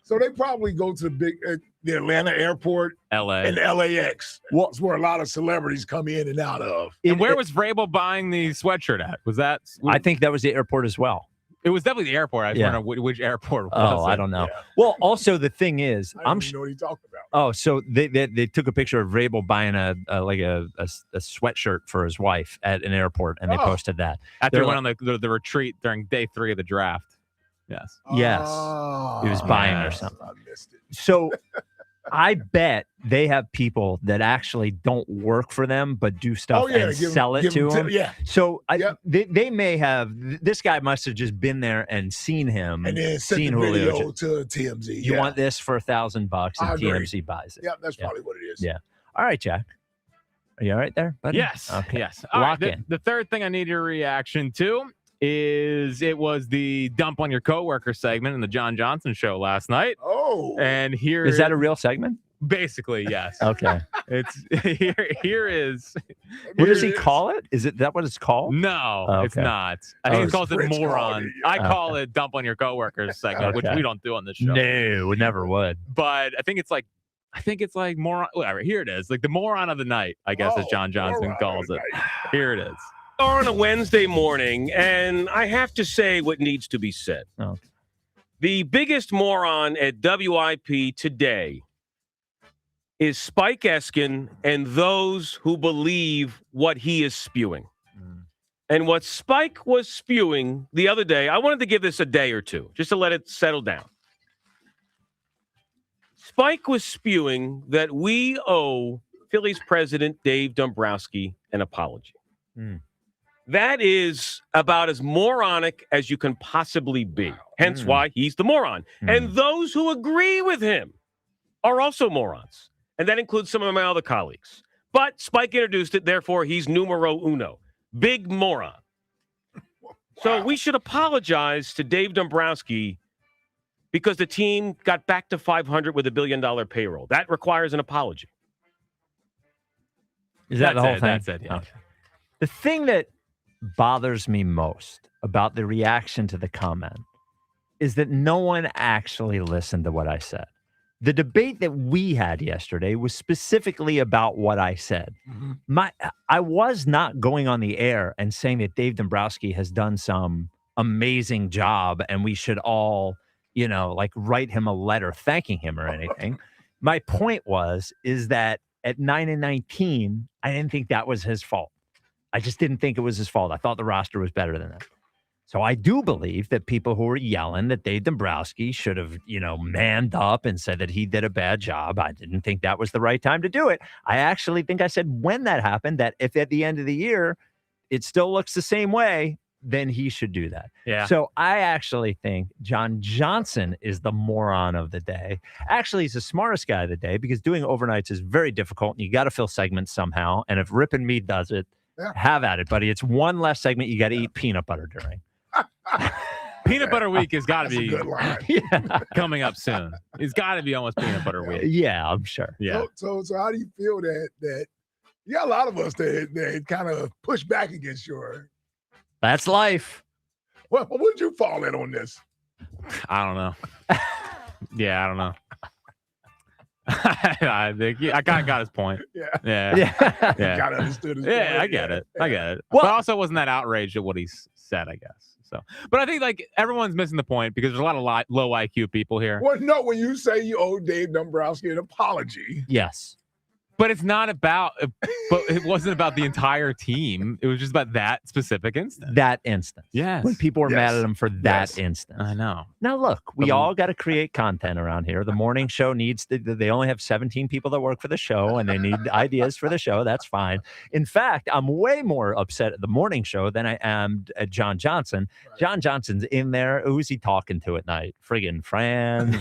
So they probably go to the Atlanta airport LA. and LAX. Well, it's where a lot of celebrities come in and out of. And where was Vrabel buying the sweatshirt at? Was that? I think that was the airport as well. It was definitely the airport. I was wondering which airport was it. I don't know. Yeah. Well, also the thing is, I don't even know what he talked about. Oh, so they took a picture of Rabel buying a sweatshirt for his wife at an airport, and they posted that after he went on the retreat during day 3 of the draft. Yes. Yes. He was buying or something. I missed it. So I bet they have people that actually don't work for them, but do stuff and sell it to them. Yeah. So they may have, this guy must have just been there and seen him. And then sent the video to TMZ. You want this for $1,000 and TMZ buys it. Yeah, that's probably what it is. Yeah. All right, Jack. Are you all right there, buddy? Yes. Okay. Yes. Lock in. The third thing I need your reaction to is it was the dump on your coworker segment in the John Johnson show last night. Oh. And here is that a real segment? Basically, yes. Okay. It's here is. What does he call it? Is it that what it's called? No, okay. It's not. I think he calls it moron. I call it dump on your coworkers segment, which we don't do on this show. No, we never would. But I think it's like moron. Whatever. Here it is. Like the moron of the night, I guess, as John Johnson calls it. Here it is. On a Wednesday morning, and I have to say what needs to be said. Oh. The biggest moron at WIP today is Spike Eskin and those who believe what he is spewing. And what Spike was spewing the other day, I wanted to give this a day or two, just to let it settle down. Spike was spewing that we owe Phillies president Dave Dombrowski an apology. That is about as moronic as you can possibly be. Hence why he's the moron. And those who agree with him are also morons. And that includes some of my other colleagues. But Spike introduced it, therefore he's numero uno. Big moron. So we should apologize to Dave Dombrowski because the team got back to 500 with $1 billion payroll. That requires an apology. Is that the whole thing? That's it, yeah. Okay. The thing that bothers me most about the reaction to the comment is that no one actually listened to what I said. The debate that we had yesterday was specifically about what I said. I was not going on the air and saying that Dave Dombrowski has done some amazing job and we should all, write him a letter thanking him or anything. My point is that at 9-19, I didn't think that was his fault. I just didn't think it was his fault. I thought the roster was better than that. So I do believe that people who were yelling that Dave Dombrowski should have, manned up and said that he did a bad job. I didn't think that was the right time to do it. I actually think I said when that happened that if at the end of the year it still looks the same way, then he should do that. Yeah. So I actually think John Johnson is the moron of the day. Actually, he's the smartest guy of the day because doing overnights is very difficult and you got to fill segments somehow. And if Rip and Me does it, have at it, buddy. It's one less segment you got to eat peanut butter during. Peanut butter week has got to be coming up soon. It's got to be almost peanut butter week. Yeah, I'm sure. Yeah. So how do you feel that you got a lot of us that kind of push back against your? That's life. Well, what did you fall in on this? I don't know. I don't know. I think I kind of got his point. Yeah. Kind of understood his point. I get it. Well, but I also wasn't that outraged at what he said, I guess. So, but I think everyone's missing the point because there's a lot of low IQ people here. Well, no, when you say you owe Dave Dombrowski an apology. Yes. But it's not about, but it wasn't about the entire team. It was just about that specific instance. That instance. Yes. When people were mad at him for that instance. I know. Now, look, we all got to create content around here. The morning show they only have 17 people that work for the show and they need ideas for the show. That's fine. In fact, I'm way more upset at the morning show than I am at John Johnson. Right. John Johnson's in there. Who's he talking to at night? Friggin' Fran.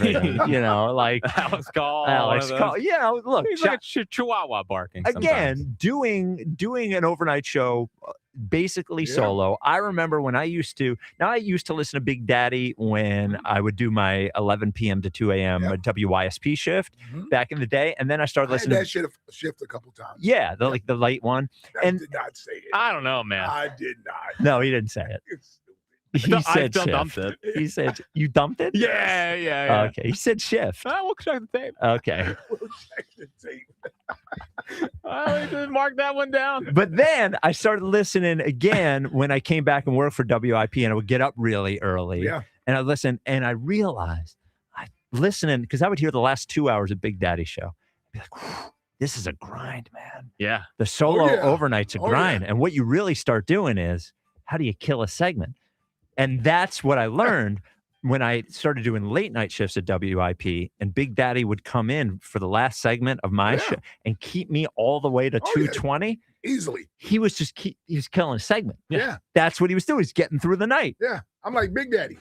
Alex Call. Yeah, look. He's like a chihuahua barking again, doing an overnight show basically solo. I remember when I used to listen to Big Daddy when I would do my 11 p.m. to 2 a.m. WYSP shift back in the day, and then I started listening to that shift a couple times. Yeah, the late one. I did not say it. I don't know, man. I did not. No, he didn't say it. He said shift. Dumped it. He said, you dumped it? Yeah. Okay. He said shift. We'll check the tape. Okay. We'll check the tape. I just mark that one down. But then I started listening again when I came back and worked for WIP, and I would get up really early. Yeah. And I listened, and I realized listening, because I would hear the last 2 hours of Big Daddy show. I'd be like, whew, this is a grind, man. Yeah. The solo yeah. overnight's a grind. Yeah. And what you really start doing is, how do you kill a segment? And that's what I learned when I started doing late night shifts at WIP, and Big Daddy would come in for the last segment of my show and keep me all the way to 2:20. Easily. He was he was killing a segment. Yeah. That's what he was doing. He's getting through the night. Yeah. I'm like, Big Daddy,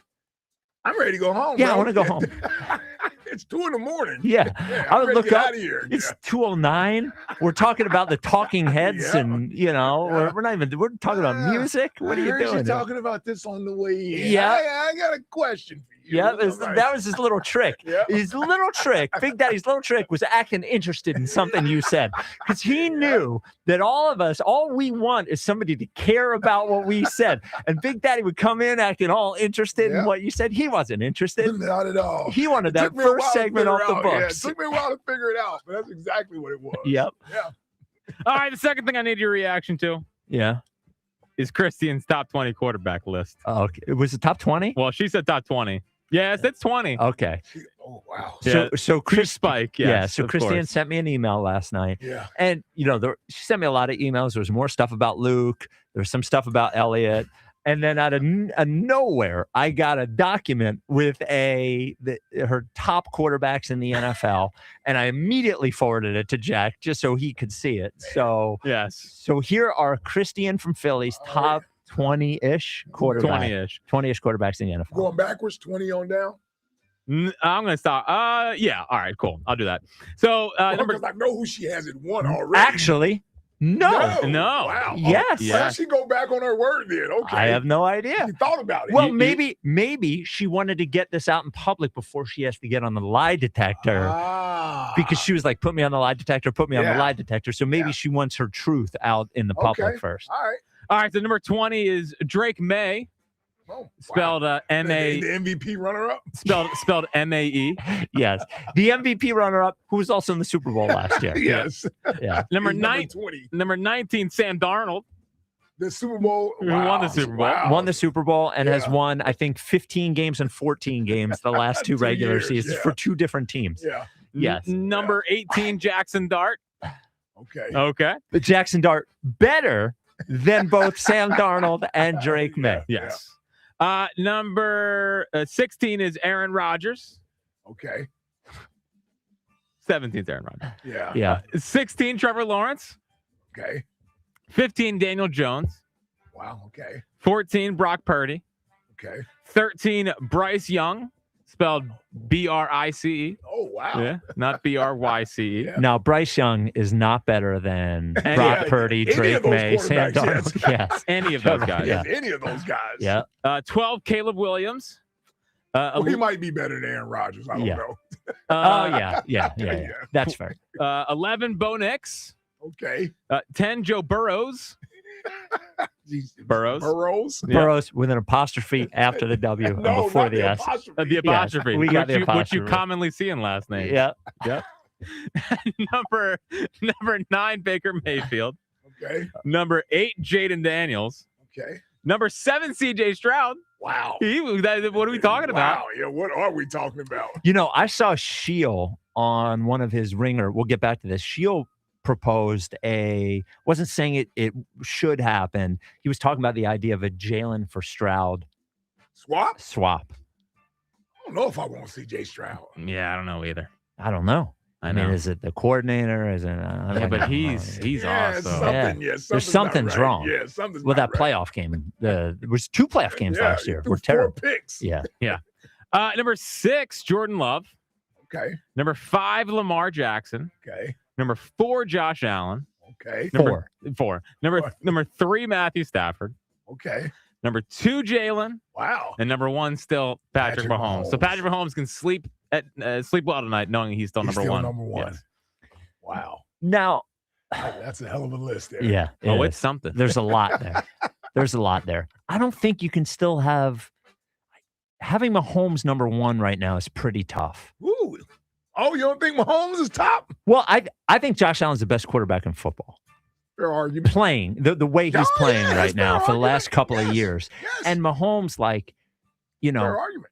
I'm ready to go home. Yeah, bro. I want to go home. It's 2 a.m. Yeah. I I would look up. Out of here. It's 2:09. We're talking about the Talking Heads, and we're not even. We're talking about music. What are you heard doing? you talking about this on the way in. Yeah. I got a question for you. Yeah, that was his little trick. Yeah. His little trick, Big Daddy's little trick, was acting interested in something you said, because he knew that all we want is somebody to care about what we said. And Big Daddy would come in acting all interested in what you said. He wasn't interested. Not at all. He wanted that Took me a while first to segment figure off the out. books. Yeah, it took me a while to figure it out, but that's exactly what it was. Yep. Yeah. All right, the second thing I need your reaction to Yeah. is Christian's top 20 quarterback list. Okay. It was the top 20? Well, she said top 20. Yes, it's 20. Okay. Oh, wow. So Chris Spike. Yeah. Yes, So of Christian course. sent me an email last night. Yeah. And, she sent me a lot of emails. There was more stuff about Luke. There was some stuff about Elliott. And then out of nowhere, I got a document with her top quarterbacks in the NFL. And I immediately forwarded it to Jack just so he could see it. So, yes. So here are Christian from Phillies top 20-ish quarterbacks. 20-ish quarterbacks in the NFL. Going backwards, 20 on down. I'm going to stop. Yeah. All right, cool. I'll do that. So, Because I know who she has at one already. Actually, no. Wow. Yes. Why did she go back on her word then? Okay. I have no idea. She thought about it. Well, maybe she wanted to get this out in public before she has to get on the lie detector. Because she was like, put me on the lie detector, put me on the lie detector. So maybe she wants her truth out in the public first. All right. So number 20 is Drake May. Spelled M-A. The MVP runner-up? Spelled M-A-E. Yes. The MVP runner-up, who was also in the Super Bowl last year. Yes. Yeah. Number 20. 19, Sam Darnold. The Super Bowl. Who won the Super Bowl. Wow. Won the Super Bowl and has won, I think, 15 games and 14 games the last two regular years, seasons for two different teams. Yeah. Yes. Number 18, Jackson Dart. Okay. But Jackson Dart better than both Sam Darnold and Drake May. Yes. Number 16 is Aaron Rodgers. Okay. 17 is Aaron Rodgers. Yeah. 16, Trevor Lawrence. Okay. 15, Daniel Jones. Wow. Okay. 14, Brock Purdy. Okay. 13, Bryce Young, spelled B-R-I-C-E. Oh, wow. Yeah, not B-R-Y-C-E. Now, Bryce Young is not better than Brock Purdy, any Drake of those May, Sam quarterbacks, Darnold. Yes. Any of those guys. Yeah. Any of those guys. Yeah. 12, Caleb Williams. Well, he might be better than Aaron Rodgers. I don't know. Yeah. That's fair. 11, Bo Nix. Okay. 10, Joe Burrows. Burrows. Burrows with an apostrophe after the W and before the S. The apostrophe. Yes, we got the Which apostrophe. you commonly see in last names. Yeah. Yep. number 9, Baker Mayfield. Okay. Number 8, Jaden Daniels. Okay. Number 7, CJ Stroud. Wow. What are we talking about? Wow. Yeah. What are we talking about? I saw Sheil on one of his Ringer. We'll get back to this. Sheil proposed wasn't saying it should happen. He was talking about the idea of a Jalen for Stroud swap. I don't know if I want to see Jay Stroud. Yeah, I don't know either. I don't know. I mean, is it the coordinator? Is it? But he's awesome. Something's wrong. Yeah, something's with not that right. playoff game. There was 2 playoff games last year. Threw We're 4 terrible. picks. Yeah. Number 6, Jordan Love. Okay. Number 5, Lamar Jackson. Okay. Number 4, Josh Allen. Okay. Four. Number 3, Matthew Stafford. Okay. Number 2, Jalen. Wow. And number 1 still Patrick Mahomes. So Patrick Mahomes can sleep well tonight, knowing he's still number one. Number 1. Yes. Wow. Now, that's a hell of a list there. yeah. It's something. There's a lot there. I don't think you can still having Mahomes number 1 right now is pretty tough. Ooh. Oh, you don't think Mahomes is top? Well, I think Josh Allen's the best quarterback in football. Fair argument. Playing the way he's playing right now for the last couple of years. Yes. And Mahomes, like, Fair argument.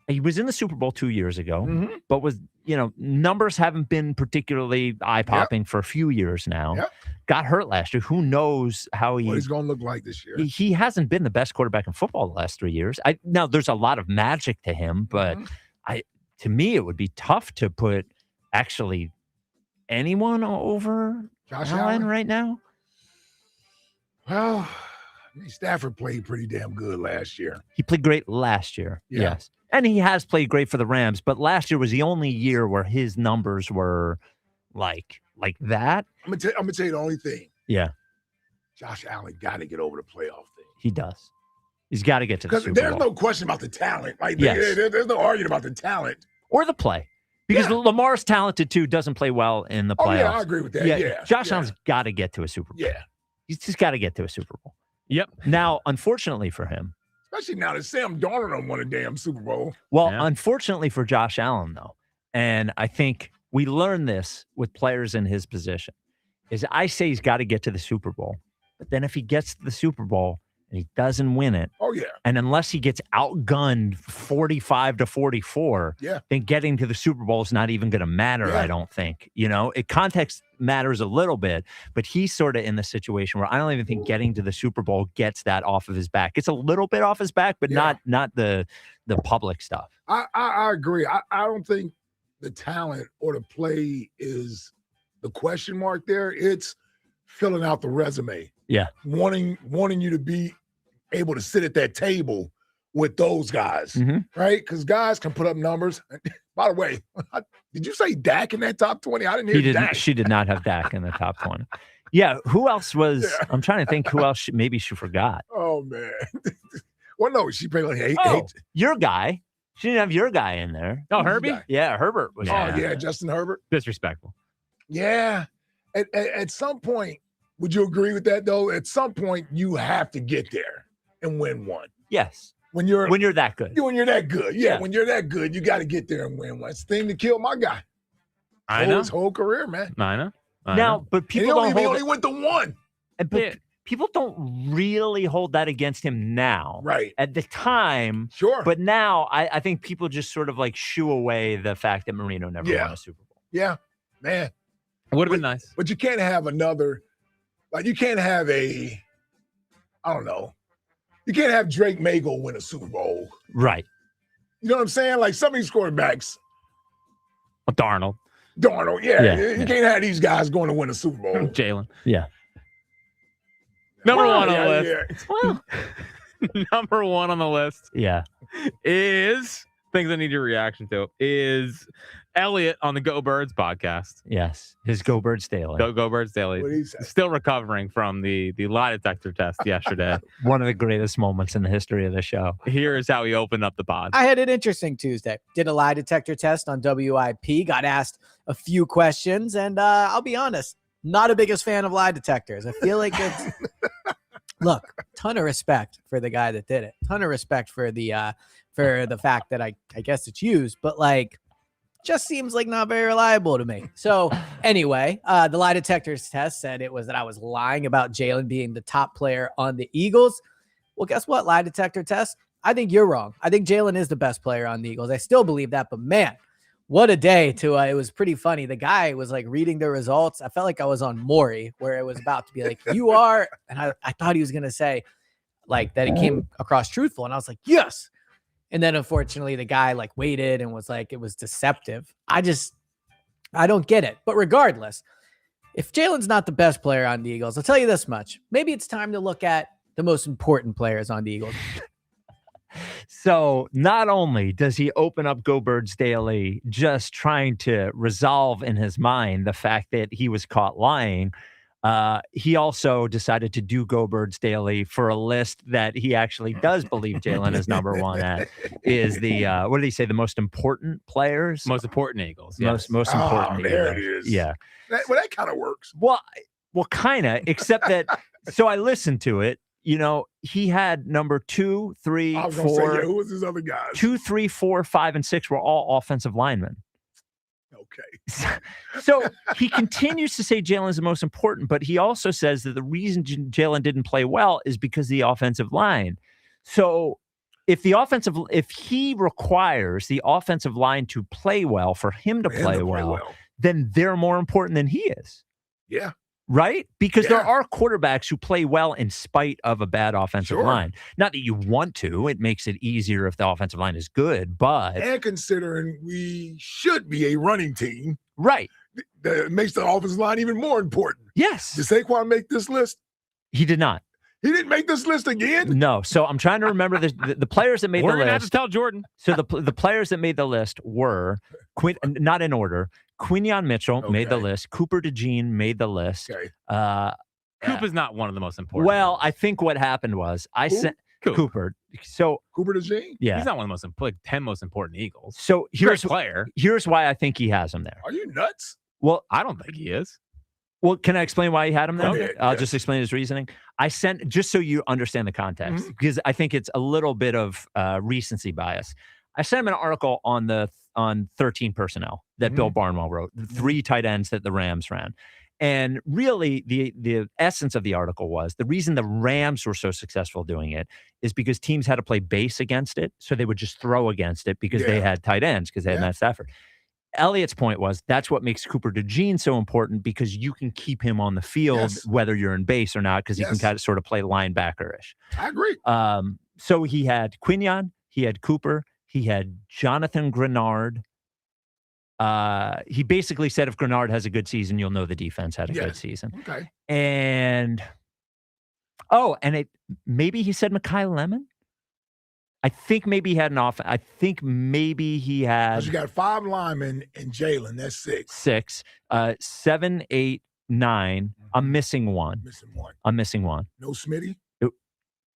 he was in the Super Bowl 2 years ago, Mm-hmm. but numbers haven't been particularly eye-popping for a few years now. Yep. Got hurt last year. Who knows how What he's going to look like this year. He hasn't been the best quarterback in football the last 3 years. Now there's a lot of magic to him, but to me it would be tough to put actually anyone over Josh Allen Allen right now. Well, Stafford played pretty damn good last year. He played great last year. Yeah. Yes. And he has played great for the Rams, but last year was the only year where his numbers were like that. I'm gonna tell you the only thing. Yeah. Josh Allen got to get over the playoff thing. He does. He's got to get to the Because Super there's Bowl. no question about the talent. Like Yes. there's no arguing about the talent. Or the play. Because Lamar's talented too, doesn't play well in the playoffs. Oh yeah, I agree with that. Yeah. Josh Allen's got to get to a Super Bowl. Yeah. He's just got to get to a Super Bowl. Yep. Now, unfortunately for him, Especially now that Sam Darnold won a damn Super Bowl. well, unfortunately for Josh Allen, though, and I think we learn this with players in his position, is I say he's got to get to the Super Bowl. But then if he gets to the Super Bowl and he doesn't win it, Oh yeah. and unless he gets outgunned 45-44, Yeah. then getting to the Super Bowl is not even going to matter, Yeah. I don't think. Context matters a little bit, but he's sort of in the situation where I don't even think getting to the Super Bowl gets that off of his back. It's a little bit off his back, but not the public stuff. I agree. I don't think the talent or the play is the question mark there. It's filling out the resume. Yeah. Wanting you to be able to sit at that table with those guys, right? Because guys can put up numbers. By the way, did you say Dak in that top 20? I didn't hear Dak. She did not have Dak in the top 20. Yeah. Who else was? I'm trying to think who else maybe she forgot. Oh man. Well, no, she played like eight. Your guy. She didn't have your guy in there. Oh, Herbie? Yeah, Herbert was. Oh in there. yeah, Justin Herbert. Disrespectful. Yeah. At some point, would you agree with that though? At some point, you have to get there and win one. Yes. When you're that good. When you're that good. Yeah. When you're that good, you got to get there and win one. It's the thing to kill my guy. I know. His whole career, man. I know. Now, but people he don't only went to one. But people don't really hold that against him now. Right. At the time. Sure. But now I think people just sort of like shoo away the fact that Marino never won a Super Bowl. Yeah, man. Would have been nice. But you can't have you can't have I don't know. You can't have Drake May go win a Super Bowl. Right. You know what I'm saying? Like some of these quarterbacks. Darnold, yeah. You can't have these guys going to win a Super Bowl. Jalen. Yeah. Number one on the list. Well, Number one on the list. Yeah. Is things I need your reaction to. Is Elliot on the Go Birds podcast. Yes. His Go Birds Daily. Go Birds Daily. What did he say? Still recovering from the lie detector test yesterday. One of the greatest moments in the history of the show. Here is how he opened up the pod. I had an interesting Tuesday. Did a lie detector test on WIP. Got asked a few questions, and I'll be honest, not a biggest fan of lie detectors. I feel like it's look, ton of respect for the guy that did it. Ton of respect for the fact that I guess it's used, but like just seems like not very reliable to me. So anyway, the lie detectors test said it was that I was lying about Jalen being the top player on the Eagles. Well, guess what? Lie detector test. I think you're wrong. I think Jalen is the best player on the Eagles. I still believe that, but man, what a day to, it was pretty funny. The guy was like reading the results. I felt like I was on Maury where it was about to be like, you are. And I thought he was going to say like that it came across truthful. And I was like, yes. And then unfortunately the guy like waited and was like, it was deceptive. I don't get it. But regardless, if Jalen's not the best player on the Eagles, I'll tell you this much. Maybe it's time to look at the most important players on the Eagles. So not only does he open up Go Birds Daily just trying to resolve in his mind the fact that he was caught lying, he also decided to do Go Birds Daily for a list that he actually does believe Jalen is number one at, is the, what did he say, the most important players? Most important Eagles. Most important there Eagles. it is. Yeah. That kind of works. Well, kind of, except that, so I listened to it. You know, he had number 2, 3, I was gonna 4. say, who was his other guys? 2, 3, 4, 5, and 6 were all offensive linemen. Okay. So he continues to say Jalen is the most important, but he also says that the reason Jalen didn't play well is because of the offensive line. So if he requires the offensive line to play well for him to play well, then they're more important than he is. Yeah. Right? Because there are quarterbacks who play well in spite of a bad offensive line. Not that you want to. It makes it easier if the offensive line is good, but And considering we should be a running team, right, that makes the offensive line even more important. Yes. Did Saquon make this list? He did not. He didn't make this list again? No. So I'm trying to remember the players that made We're the gonna list. have to tell Jordan. So the players that made the list were not in order. Quinyon Mitchell made the list. Cooper DeJean made the list. Coop is not one of the most important. Well, I think what happened was I sent Cooper. So Cooper DeJean? Yeah. He's not one of the most 10 most important Eagles. So Great player. Here's why I think he has him there. Are you nuts? Well, I don't think he is. Well, can I explain why he had him there? Okay, I'll just explain his reasoning. I sent, just so you understand the context, because I think it's a little bit of recency bias. I sent him an article on 13 personnel that Bill Barnwell wrote, the 3 tight ends that the Rams ran. And really, the essence of the article was the reason the Rams were so successful doing it is because teams had to play base against it, so they would just throw against it because they had tight ends, because they had Matt Stafford. Elliott's point was that's what makes Cooper DeJean so important, because you can keep him on the field whether you're in base or not, because he can kind of sort of play linebacker-ish. I agree. So he had Quinyon, he had Cooper, he had Jonathan Grenard. He basically said if Grenard has a good season, you'll know the defense had a good season. Okay. And maybe he said Mekhi Lemon. I think maybe he had an off. I think maybe he had. You got 5 linemen and Jalen. That's 6. 6, 7, 8, 9. I'm missing one. I'm missing one. No Smitty?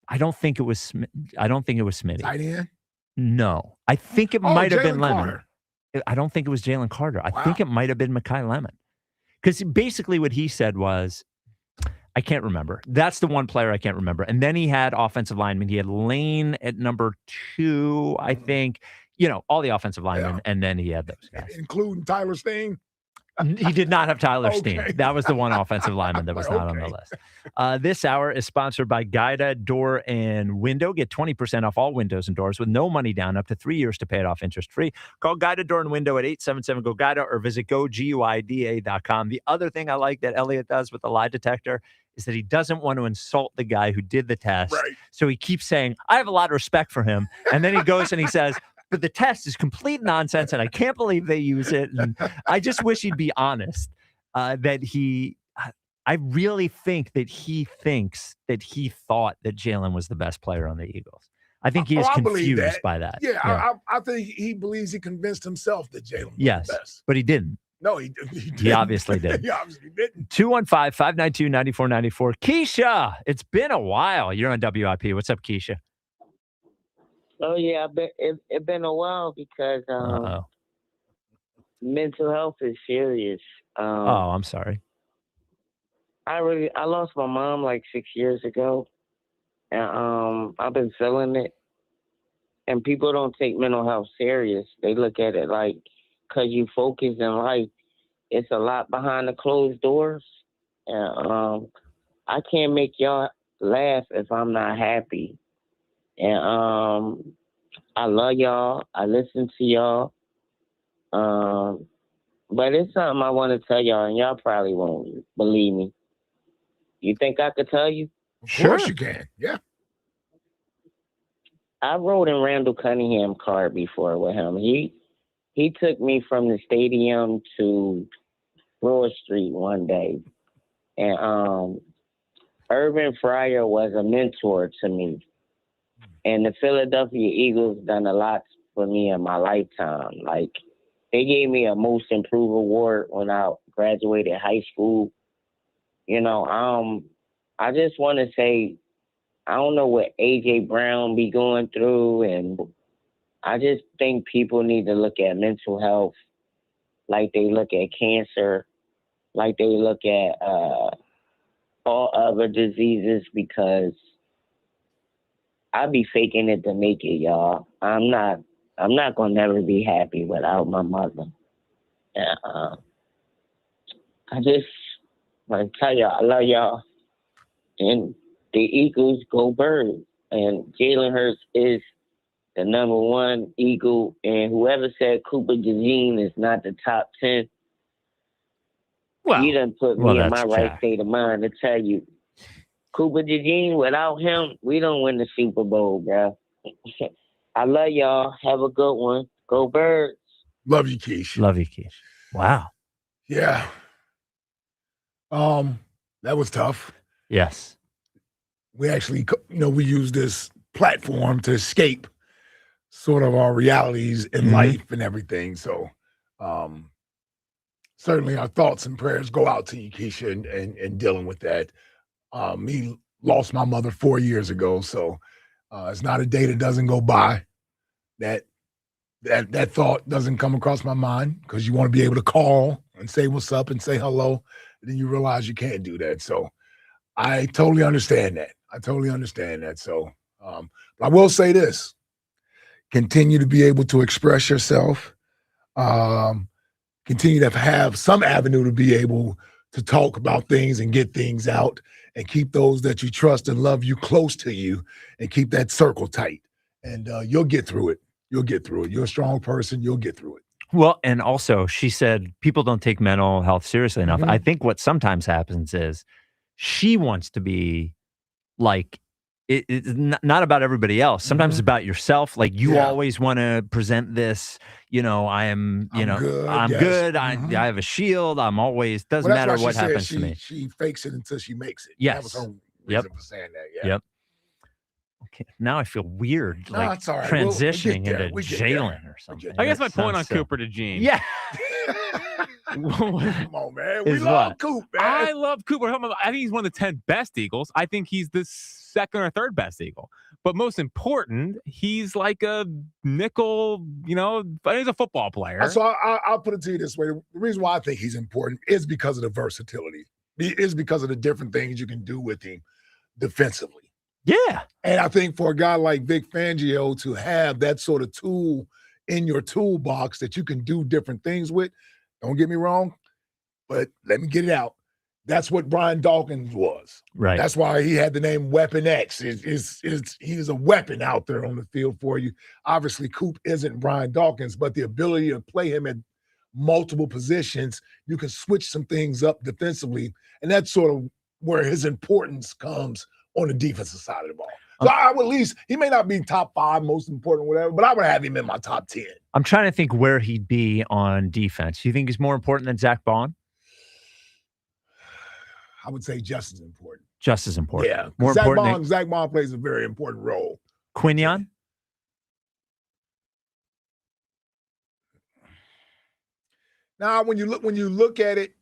I don't think it was. I don't think it was Smitty. Tight end? No, I think it might have been Jalen Lemon. Carter. I don't think it was Jalen Carter. I think it might have been Mekhi Lemon, because basically what he said was, I can't remember. That's the one player I can't remember. And then he had offensive linemen. He had Lane at number 2, I think. All the offensive linemen, and then he had those guys. Including Tyler Steen? He did not have Tyler Steen. That was the one offensive lineman that was not on the list. This hour is sponsored by Guida Door and Window. Get 20% off all windows and doors with no money down, up to 3 years to pay it off interest-free. Call Guida Door and Window at 877-GO-GUIDA or visit GoGuida.com. The other thing I like that Elliot does with the lie detector is that he doesn't want to insult the guy who did the test. Right. So he keeps saying, I have a lot of respect for him. And then he goes and he says, but the test is complete nonsense, and I can't believe they use it. And I just wish he'd be honest that I really think that he thinks that he thought that Jalen was the best player on the Eagles. I think he is confused by that. Yeah. I think he believes he convinced himself that Jalen was the best. But he didn't. No, he didn't. He obviously did. He obviously didn't. 215-592-9494. Keisha, it's been a while. You're on WIP. What's up, Keisha? Oh yeah, it's been a while because mental health is serious. I'm sorry. I lost my mom like 6 years ago, and I've been feeling it. And people don't take mental health serious. They look at it like, cause you focus in life, it's a lot behind the closed doors, and I can't make y'all laugh if I'm not happy. And I love y'all. I listen to y'all. But it's something I want to tell y'all, and y'all probably won't believe me. You think I could tell you? Of course you can. Yeah. I rode in Randall Cunningham's car before with him. He took me from the stadium to Broad Street one day. And Urban Fryer was a mentor to me. And the Philadelphia Eagles done a lot for me in my lifetime. Like, they gave me a Most Improved Award when I graduated high school. I just want to say, I don't know what A.J. Brown be going through, and I just think people need to look at mental health like they look at cancer, like they look at all other diseases, because I be faking it to make it, y'all. I'm not gonna never be happy without my mother. And I just want to tell y'all, I love y'all. And the Eagles go Birds. And Jalen Hurts is the number one Eagle. And whoever said Cooper DeJean is not the top 10, you done put me in my right state of mind to tell you, Cooper DeJean, without him, we don't win the Super Bowl, bro. I love y'all. Have a good one. Go Birds. Love you, Keish. Love you, Keish. Wow. Yeah. That was tough. Yes. We actually, we use this platform to escape sort of our realities in life and everything. So, certainly our thoughts and prayers go out to you, Keisha, and dealing with that. Me lost my mother 4 years ago, so it's not a day that doesn't go by that thought doesn't come across my mind, because you want to be able to call and say what's up and say hello, and then you realize you can't do that. So I totally understand that. So, but I will say this: continue to be able to express yourself. Continue to have some avenue to be able to talk about things and get things out, and keep those that you trust and love you close to you, and keep that circle tight. And you'll get through it. You're a strong person. You'll get through it. Well, and also she said people don't take mental health seriously enough. I think what sometimes happens is she wants to be like, it's not about everybody else. Sometimes it's about yourself. Like you always want to present this, I'm good. I have a shield. I'm always, doesn't matter what happens to me. She fakes it until she makes it. Yes. That was her reason for saying that. Yeah. Yep. Okay. Now I feel weird, No, like it's all right. transitioning We'll get there. into We get Jalen there. or something. I guess my point on Sounds so- Cooper DeJean. Yeah. Come on, man. We Is love what? Coop, man. I love Cooper. I think he's one of the 10 best Eagles. I think he's the second or third best Eagle. But most important, he's like a nickel, he's a football player. So I'll put it to you this way. The reason why I think he's important is because of the versatility. It is because of the different things you can do with him defensively. Yeah. And I think for a guy like Vic Fangio to have that sort of tool in your toolbox that you can do different things with, don't get me wrong, but let me get it out. That's what Brian Dawkins was. Right. That's why he had the name Weapon X. He's a weapon out there on the field for you. Obviously, Coop isn't Brian Dawkins, but the ability to play him at multiple positions, you can switch some things up defensively, and that's sort of where his importance comes on the defensive side of the ball. So I would at least, he may not be top 5, most important, whatever, but I would have him in my top 10. I'm trying to think where he'd be on defense. You think he's more important than Zach Bond? I would say just as important. Just as important. Yeah. More important Zach Bond plays a very important role. Quinion? Now, when you look at it,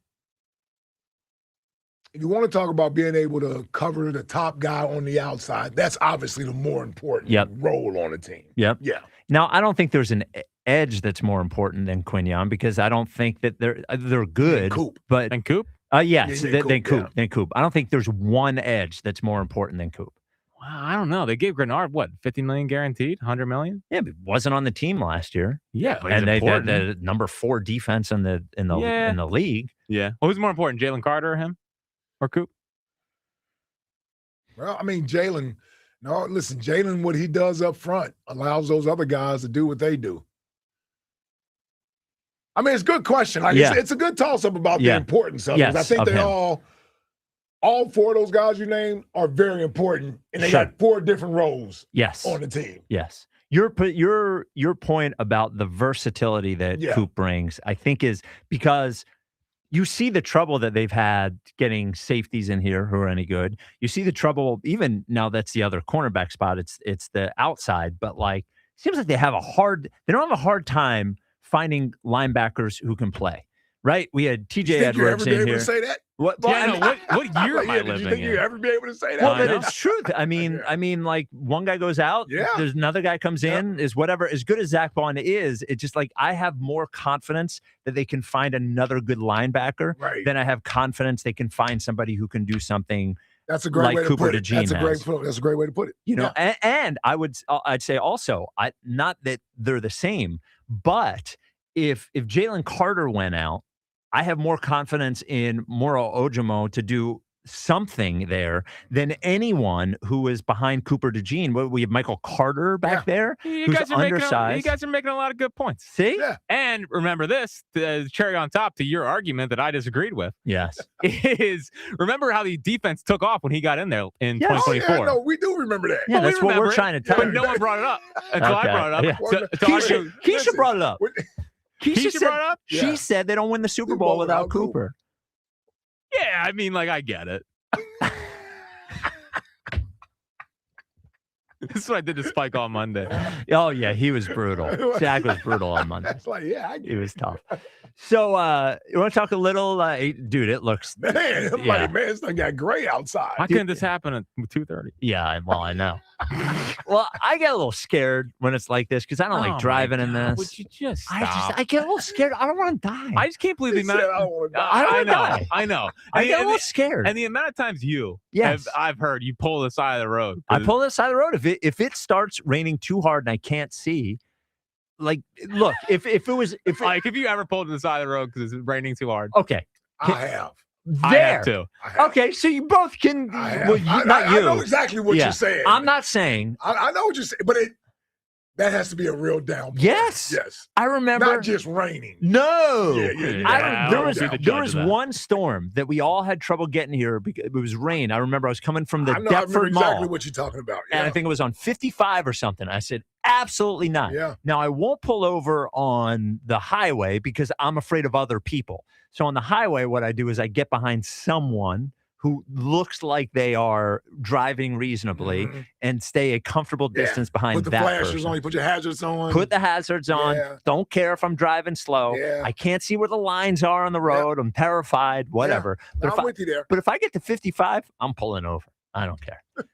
if you want to talk about being able to cover the top guy on the outside, that's obviously the more important role on the team. Yep. Yeah. Now, I don't think there's an edge that's more important than Quinion, because I don't think that they're good. Coop. But and Coop? Yes, than Coop. Than Coop. I don't think there's one edge that's more important than Coop. Wow, I don't know. They gave Grenard what, $50 million guaranteed, $100 million? Yeah, but wasn't on the team last year. Yeah, but and he's they important. the number 4 defense in the league. Yeah. Well, who's more important, Jalen Carter or him? Or Coop? Well, I mean, Jalen, what he does up front allows those other guys to do what they do. I mean, it's a good question. It's a good toss-up about the importance of it. I think they all 4 of those guys you named are very important, and they got 4 different roles on the team. Yes. Your point about the versatility that Coop brings, I think, is because you see the trouble that they've had getting safeties in here who are any good. You see the trouble, even now that's the other cornerback spot. It's the outside, but like seems like they don't have a hard time finding linebackers who can play. Right? We had TJ Edwards in here. You ever be able to say that? What year am I living in? Did you think you ever be able to say that? Well, but it's true. I mean, like one guy goes out, there's another guy comes in, is whatever. As good as Zach Bond is, it's just like I have more confidence that they can find another good linebacker than I have confidence they can find somebody who can do something. That's a great way to put it. That's a great way to put it. You know, and I'd say also, not that they're the same, but if Jalen Carter went out, I have more confidence in Moro Ojomo to do something there than anyone who is behind Cooper DeJean. We have Michael Carter back there, You who's guys are undersized. making a lot of good points. See? Yeah. And remember this, the cherry on top to your argument that I disagreed with. Yes. Is remember how the defense took off when he got in there in Yes. 2024. Oh, yeah, no, we do remember that. Yeah, Well, we that's what we're remember it, trying to tell But you. no one brought it up until Okay. I brought it up. Yeah. So Keisha brought it up. Keisha said, brought it up? She Yeah. said they don't win the Super Bowl without Cooper. Yeah, I mean, like, I get it. This is what I did to Spike on Monday. Oh, yeah, he was brutal. Zach was brutal on Monday. It's like, yeah, I get He was tough. So, you want to talk a little? Dude, it looks. Man, I'm Yeah. like, man, it's like got gray outside. Why couldn't this happen at 2:30? Yeah, well, I know. Well, I get a little scared when it's like this because I don't Oh like my driving in God, this. Would you just I get a little scared. I don't want to die. I just can't believe the He said, amount. I don't want to die. I don't I wanna know. die. I know. I And get a the- little scared. And the amount of times Yes. I've heard you pull the side of the road. I pull this side of the road. If it starts raining too hard and I can't see, like, look, if you ever pulled to the side of the road because it's raining too hard. Okay. I have. I There. have too. I have. Okay, so you both can. I have. Well, you, not I you. know exactly what Yeah. you're saying. I'm not saying. I know what you're saying, but that has to be a real downpour. Yes. Yes. I remember. Not just raining. No. Yeah, yeah, I yeah. there I'll was be the there judge was of that. one storm that we all had trouble getting here because it was rain. I remember I was coming from the I know. I remember Deptford exactly Mall, what you're talking about. and Yeah. I think it was on 55 or something. I said, absolutely not. Yeah. Now I won't pull over on the highway because I'm afraid of other people. So on the highway, what I do is I get behind someone who looks like they are driving reasonably and stay a comfortable Yeah. distance behind Put the that flashers person. on. You put your hazards on. Put the hazards on. Yeah. Don't care if I'm driving slow. Yeah. I can't see where the lines are on the road. I'm terrified, whatever. No, But, I'm with you there. but if I get to 55, I'm pulling over. I don't care. All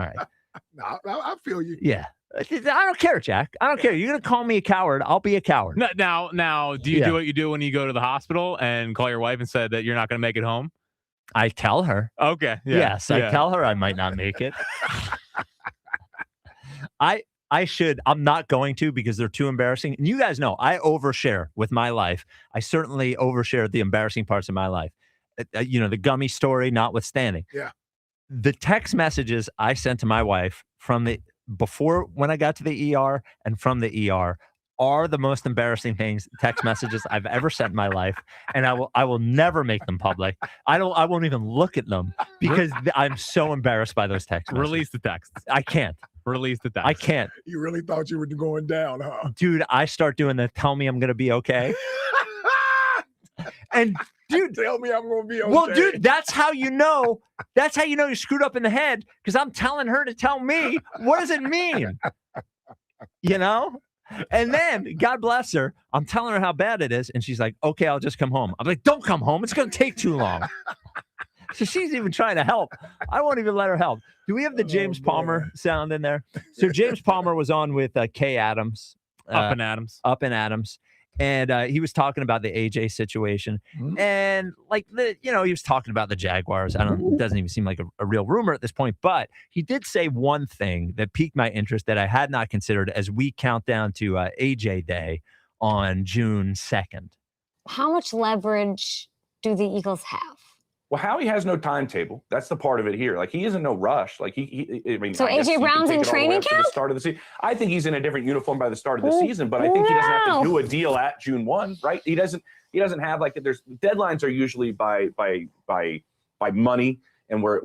right. No, I feel you. Yeah. I don't care, Jack. I don't care. You're going to call me a coward. I'll be a coward. Now, do you Yeah. do what you do when you go to the hospital and call your wife and said that you're not going to make it home? I tell her. Okay. Yeah, Yes, I yeah. tell her I might not make it. I should. I'm not going to because they're too embarrassing. And you guys know I overshare with my life. I certainly overshare the embarrassing parts of my life. The gummy story notwithstanding. Yeah. The text messages I sent to my wife from before when I got to the ER and from the ER are the most embarrassing text messages I've ever sent in my life, and I will never make them public. I won't even look at them because I'm so embarrassed by those text messages. Release the text. I can't. Release the text. I can't. You really thought you were going down, huh? Dude, I start doing the tell me I'm going to be okay. And dude, tell me I'm going to be okay. well, dude, that's how you know. That's how you know you're screwed up in the head because I'm telling her to tell me. What does it mean? You know? And then, God bless her, I'm telling her how bad it is. And she's like, okay, I'll just come home. I'm like, don't come home. It's going to take too long. So she's even trying to help. I won't even let her help. Do we have the James Palmer sound in there? So James Palmer was on with Kay Adams. Up and Adams. Up and Adams. And he was talking about the AJ situation. And he was talking about the Jaguars. It doesn't even seem like a real rumor at this point, but he did say one thing that piqued my interest that I had not considered as we count down to AJ Day on June 2nd. How much leverage do the Eagles have? Well, Howie has no timetable. That's the part of it here. Like, he is in no rush. Like, I mean, So I guess AJ you can Brown's take in it all the way training up to camp? the start of the season. I think he's in a different uniform by the start of the season, but I think he doesn't have to do a deal at June 1, right? He doesn't have like there's deadlines are usually by money and where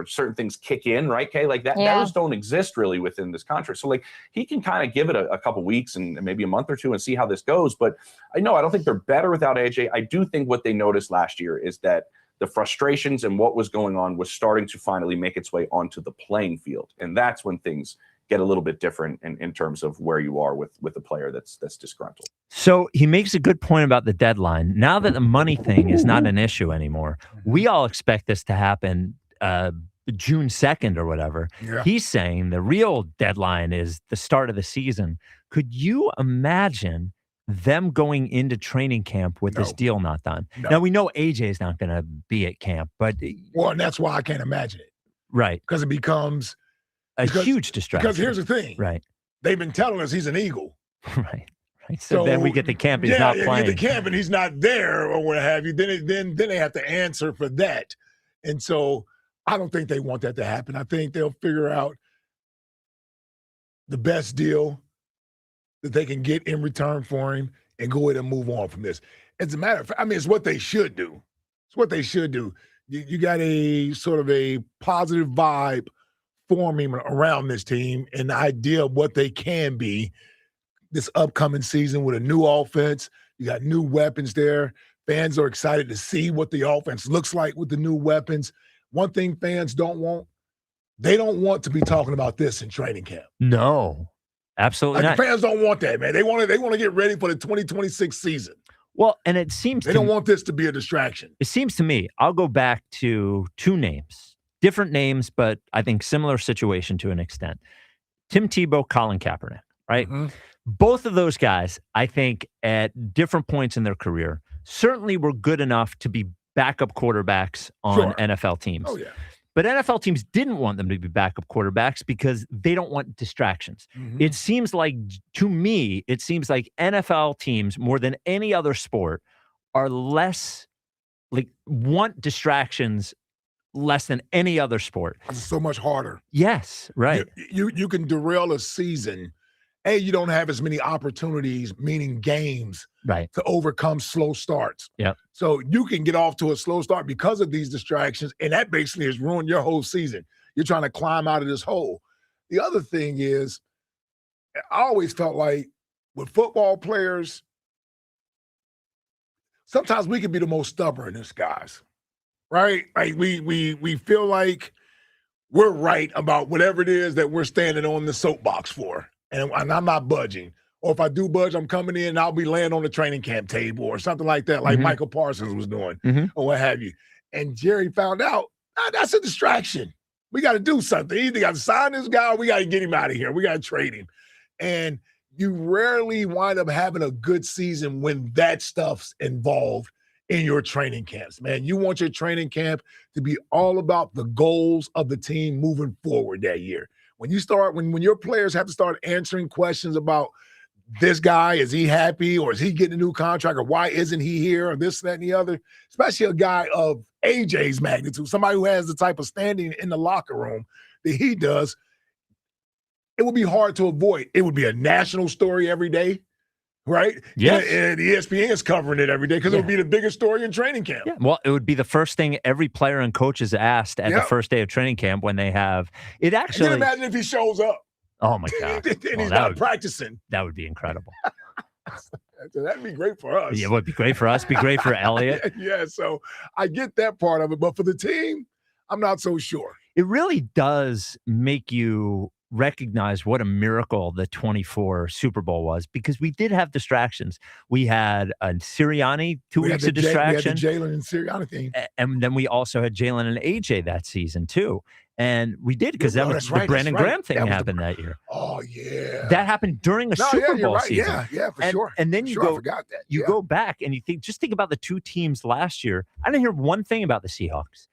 certain things kick in, right? Okay, like that. Yeah. Those don't exist really within this contract. So like he can kind of give it a couple weeks and maybe a month or two and see how this goes. But I don't think they're better without AJ. I do think what they noticed last year is that the frustrations and what was going on was starting to finally make its way onto the playing field. And that's when things get a little bit different in terms of where you are with a player that's disgruntled. So he makes a good point about the deadline. Now that the money thing is not an issue anymore, we all expect this to happen June 2nd or whatever. Yeah. He's saying the real deadline is the start of the season. Could you imagine them going into training camp with this deal not done? No. Now, we know AJ's not going to be at camp, but Well, and that's why I can't imagine it. right. Because it becomes A huge distraction. Because here's the thing. Right. They've been telling us he's an Eagle. Right. Right. So then we get to camp. He's not playing. You get to camp and he's not there or what have you. Then they have to answer for that. And so I don't think they want that to happen. I think they'll figure out the best deal that they can get in return for him and go ahead and move on from this. As a matter of fact, I mean, it's what they should do. It's what they should do. You got a sort of a positive vibe forming around this team and the idea of what they can be this upcoming season with a new offense. You got new weapons there. Fans are excited to see what the offense looks like with the new weapons. One thing fans don't want, they don't want to be talking about this in training camp. No, absolutely not. The fans don't want that, man. They want to get ready for the 2026 season. Well, and it seems they don't want this to be a distraction. It seems to me, I'll go back to two names, different names, but I think similar situation to an extent. Tim Tebow, Colin Kaepernick, right? Mm-hmm. Both of those guys, I think, at different points in their career, certainly were good enough to be backup quarterbacks on NFL teams. Oh, yeah. But NFL teams didn't want them to be backup quarterbacks because they don't want distractions. Mm-hmm. It seems like, to me, NFL teams, more than any other sport, are less, want distractions less than any other sport. It's so much harder. Yes, right. You can derail a season. You don't have as many opportunities, meaning games, right, to overcome slow starts. Yeah. So you can get off to a slow start because of these distractions, and that basically has ruined your whole season. You're trying to climb out of this hole. The other thing is, I always felt like with football players, sometimes we can be the most stubbornest guys, right? Like we feel like we're right about whatever it is that we're standing on the soapbox for. And I'm not budging. Or if I do budge, I'm coming in and I'll be laying on the training camp table or something like that, like Michael Parsons was doing or what have you. And Jerry found out, that's a distraction. We got to do something. Either got to sign this guy or we got to get him out of here. We got to trade him. And you rarely wind up having a good season when that stuff's involved in your training camps, man. You want your training camp to be all about the goals of the team moving forward that year. When you start, when your players have to start answering questions about this guy, is he happy or is he getting a new contract or why isn't he here or this, that, and the other, especially a guy of AJ's magnitude, somebody who has the type of standing in the locker room that he does, it would be hard to avoid. It would be a national story every day, right? Yes. And ESPN is covering it every day because it would be the biggest story in training camp. Yeah. Well, it would be the first thing every player and coach is asked at the first day of training camp when they have it. Actually, and then imagine if he shows up. Oh my God! and he's not practicing. That would be incredible. That'd be great for us. Yeah, it would be great for us. Be great for Elliott. Yeah. So I get that part of it, but for the team, I'm not so sure. It really does make you recognize what a miracle the 24 Super Bowl was, because we did have distractions. We had a Sirianni, 2 weeks of distraction. We had the Jalen and Sirianni thing. And then we also had Jalen and AJ that season too. And we did because that was the Brandon Graham thing happened that year. Oh, yeah. That happened during a Super Bowl season. Yeah, for sure. And then you I forgot that. You go back and you think about the two teams last year. I didn't hear one thing about the Seahawks.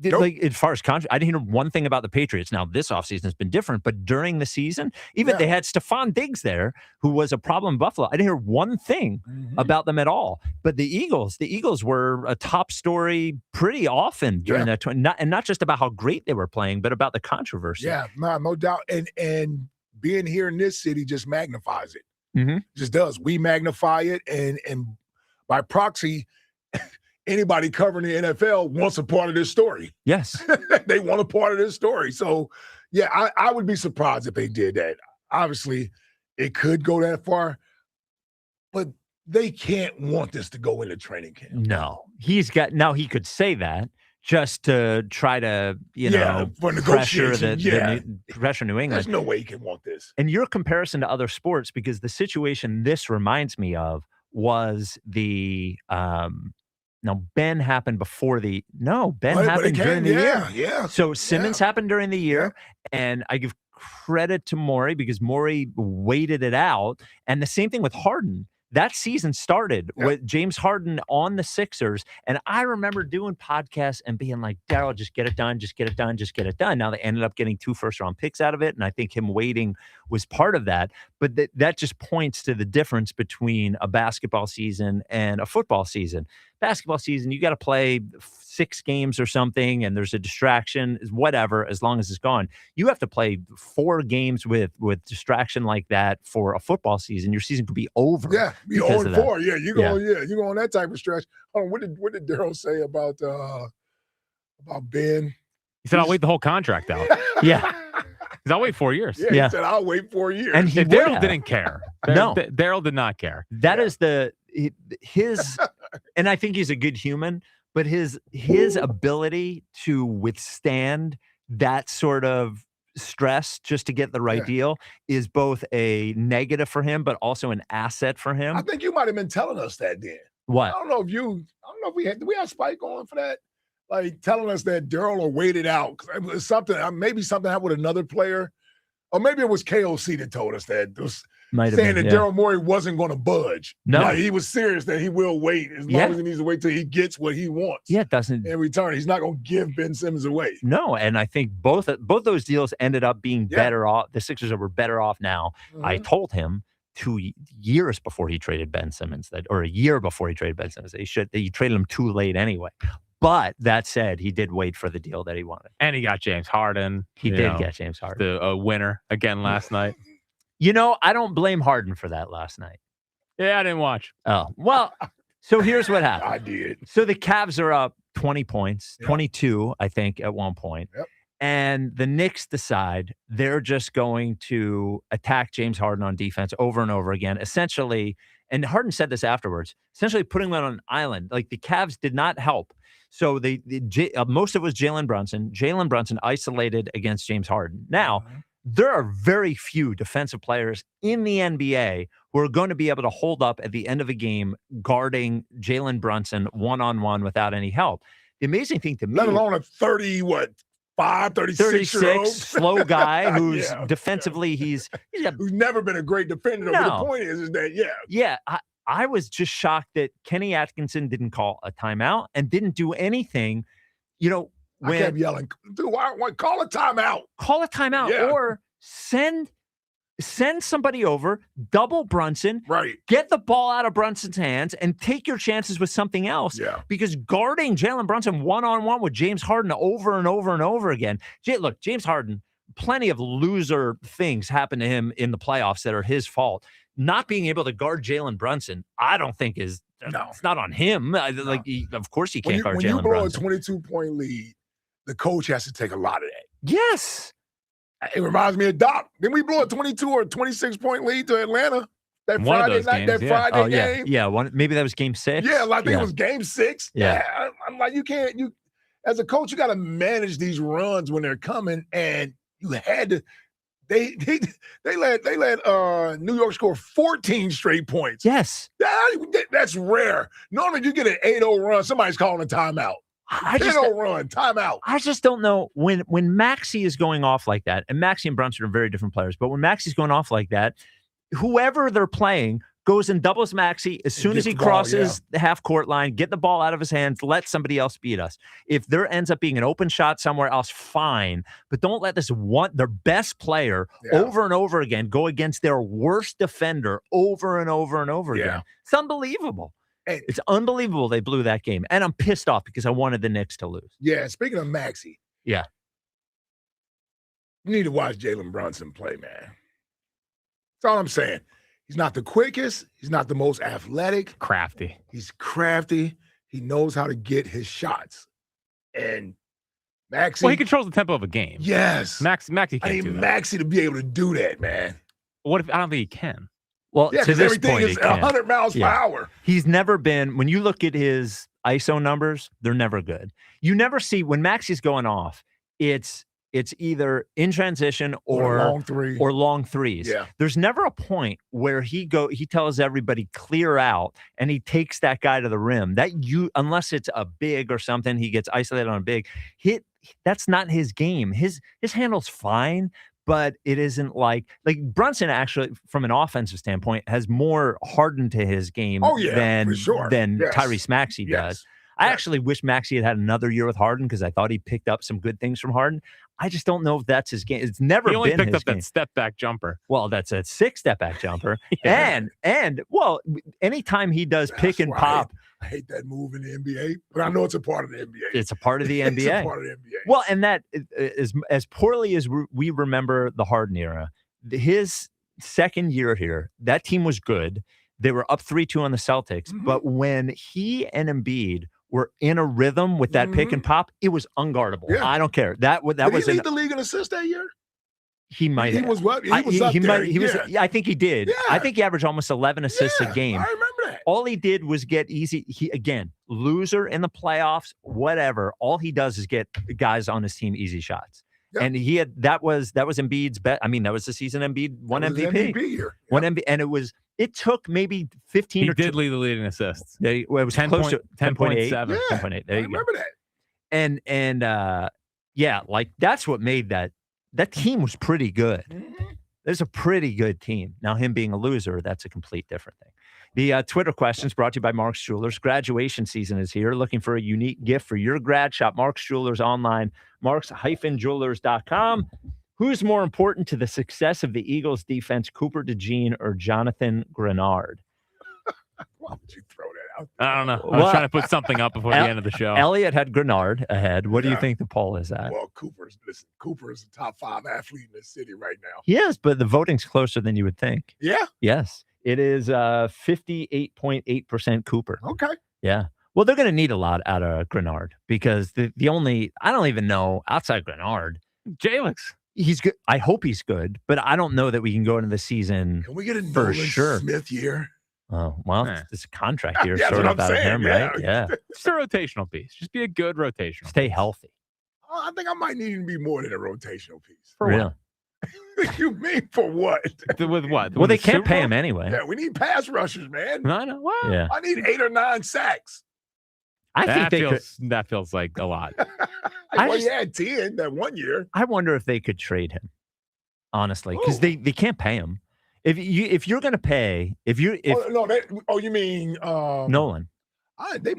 Nope. Like, as far as contract, I didn't hear one thing about the Patriots. Now, this offseason has been different, but during the season, even they had Stephon Diggs there, who was a problem in Buffalo. I didn't hear one thing about them at all. But the Eagles were a top story pretty often during that, not just about how great they were playing, but about the controversy. Yeah, no doubt. And being here in this city just magnifies it. Just does. We magnify it, and by proxy, anybody covering the NFL wants a part of this story. Yes. They want a part of this story. So, yeah, I would be surprised if they did that. Obviously, it could go that far, but they can't want this to go into training camp. No. He could say that just to try to, for pressure pressure New England. There's no way he can want this. And your comparison to other sports, because the situation this reminds me of was the now, Ben happened before happened during the year. Yeah. So Simmons happened during the year, and I give credit to Morey because Morey waited it out. And the same thing with Harden. that season started with James Harden on the Sixers. And I remember doing podcasts and being like, Daryl, just get it done, just get it done, just get it done. Now they ended up getting 2 first-round picks out of it. And I think him waiting was part of that. But that just points to the difference between a basketball season and a football season. Basketball season, you got to play 6 games or something, and there's a distraction, whatever, as long as it's gone. You have to play 4 games with distraction like that for a football season. Your season could be over. Yeah, be 0-4. Yeah, you go on that type of stretch. What did Daryl say about Ben? He said, I'll wait the whole contract out. Yeah. Because I'll wait 4 years. Yeah, he said, I'll wait 4 years. And Daryl didn't care. No. Daryl did not care. That is his, and I think he's a good human, but his ability to withstand that sort of stress just to get the right deal is both a negative for him, but also an asset for him. I think you might have been telling us that then. What? I don't know if we had Spike on for that? Like telling us that Daryl will wait it out. It was something, maybe something happened with another player. Or maybe it was KOC that told us that. It was saying that Daryl Morey wasn't going to budge. No. Like, he was serious that he will wait as long as he needs to wait till he gets what he wants. Yeah, it doesn't. In return, he's not going to give Ben Simmons away. No, and I think both those deals ended up being better off. The Sixers were better off now. I told him 2 years before he traded Ben Simmons or a year before he traded Ben Simmons, he traded him too late anyway. But that said, he did wait for the deal that he wanted. And he got James Harden. He did get James Harden. A winner again last night. I don't blame Harden for that last night. Yeah, I didn't watch. Oh, well, so here's what happened. I did. So the Cavs are up 20 points, 22, I think, at one point. Yep. And the Knicks decide they're just going to attack James Harden on defense over and over again, essentially. And Harden said this afterwards, essentially putting them on an island. Like, the Cavs did not help. So most of it was Jalen Brunson. Jalen Brunson isolated against James Harden. Now, there are very few defensive players in the NBA who are going to be able to hold up at the end of a game guarding Jalen Brunson one-on-one without any help. The amazing thing to me, let alone a 36-year-old slow guy who's defensively who's never been a great defender. No. But the point is that I was just shocked that Kenny Atkinson didn't call a timeout and didn't do anything. When I kept yelling, dude, why call a timeout? Call a timeout or send somebody over, double Brunson, get the ball out of Brunson's hands, and take your chances with something else. Yeah. Because guarding Jalen Brunson one-on-one with James Harden over and over and over again. Look, James Harden, plenty of loser things happen to him in the playoffs that are his fault. Not being able to guard Jalen Brunson, I don't think it's not on him. Of course he can't guard Jalen Brunson. When you blow a 22-point lead, the coach has to take a lot of that. Yes. It reminds me of Doc. Didn't we blow a 22 or 26-point lead to Atlanta that Friday night, that Friday game? Yeah, maybe that was game 6. Yeah, I think it was game 6. Yeah. I'm like, you as a coach, you got to manage these runs when they're coming, and you had to. They let New York score 14 straight points. Yes. That's rare. Normally you get an 8-0 run, somebody's calling a timeout. 10-0 run, timeout. I just don't know when Maxey is going off like that, and Maxey and Brunson are very different players, but when Maxey's going off like that, whoever they're playing goes and doubles Maxey as soon as he crosses the half-court line, get the ball out of his hands, let somebody else beat us. If there ends up being an open shot somewhere else, fine. But don't let their best player over and over again go against their worst defender over and over and over again. It's unbelievable. It's unbelievable they blew that game. And I'm pissed off because I wanted the Knicks to lose. Yeah, speaking of Maxey. Yeah. You need to watch Jalen Brunson play, man. That's all I'm saying. He's not the quickest. He's not the most athletic. Crafty. He's crafty. He knows how to get his shots. And Maxey. Well, he controls the tempo of a game. Yes. Maxey can't do that. Maxey to be able to do that, man. What if I don't think he can? Well, yeah, because everything is 100 miles per hour. He's never been, when you look at his ISO numbers, they're never good. You never see, when Maxey's going off, it's either in transition or long threes. Yeah. There's never a point where he tells everybody clear out and he takes that guy to the rim. Unless it's a big or something, he gets isolated on a big hit. That's not his game. His handle's fine, but it isn't like Brunson actually, from an offensive standpoint, has more Harden to his game than for sure. than Yes. Tyrese Maxey does. I actually wish Maxey had another year with Harden because I thought he picked up some good things from Harden. I just don't know if that's his game. It's never He only been picked his up game. that step back jumper. Well, that's a 6 step back jumper. And anytime he does pick and pop. I hate that move in the NBA, but I know it's a part of the NBA. It's a part of the NBA. It's a part of the NBA. Well, and that is as poorly as we remember the Harden era, his second year here, that team was good. They were up 3-2 on the Celtics, but when he and Embiid were in a rhythm with that pick and pop, it was unguardable. Yeah. I don't care. That Did was he lead the league in assists that year? He might. He was what? He was up there. He was. Yeah. I think he did. Yeah. I think he averaged almost 11 assists a game. I remember that. All he did was get easy. He again, loser in the playoffs, whatever. All he does is get guys on his team easy shots. Yep. And he had that was Embiid's bet. I mean, that was the season Embiid won That was MVP. his MVP year. Won MVP, and it took maybe 15 He or did lead the lead in assists. it was 10 close to 10.7. 10.8. Yeah, 10.8. There I you go. remember that. And yeah, like that's what made that team was pretty good. There's a pretty good team. Now, him being a loser, that's a complete different thing. The Twitter questions brought to you by Mark's Jewelers. Graduation season is here. Looking for a unique gift for your grad? Shop Mark's Jewelers online, marks-jewelers.com. Who's more important to the success of the Eagles defense, Cooper DeJean or Jonathan Grenard? Why would you throw that out? I don't know. I was trying to put something up before the end of the show. Elliot had Grenard ahead. What do you think the poll is at? Well, Cooper is the top 5 athlete in the city right now. He is, but the voting's closer than you would think. Yeah? Yes. It is 58.8% Cooper. Okay. Yeah. Well, they're going to need a lot out of Grenard because the only, I don't even know, outside Grenard, Jalix. He's good. I hope he's good, but I don't know that we can go into the season Can we get a for Nolan sure. Smith year? Oh, well, it's a contract year That's sort what of I'm out of saying, him, yeah. right? Yeah. Just a rotational piece. Just be a good rotational. Stay healthy. Oh, I think I might need him to be more than a rotational piece. For Real. what? You mean for what? With what? Well, With they the can't Super pay Bowl? him anyway. Yeah, we need pass rushers, man. I know. Well, Yeah. I need 8 or 9 sacks. I think they could. That feels like a lot. Well, he had 10 that one year. I wonder if they could trade him, honestly, because they can't pay him. If you're going to pay, you mean Nolan? They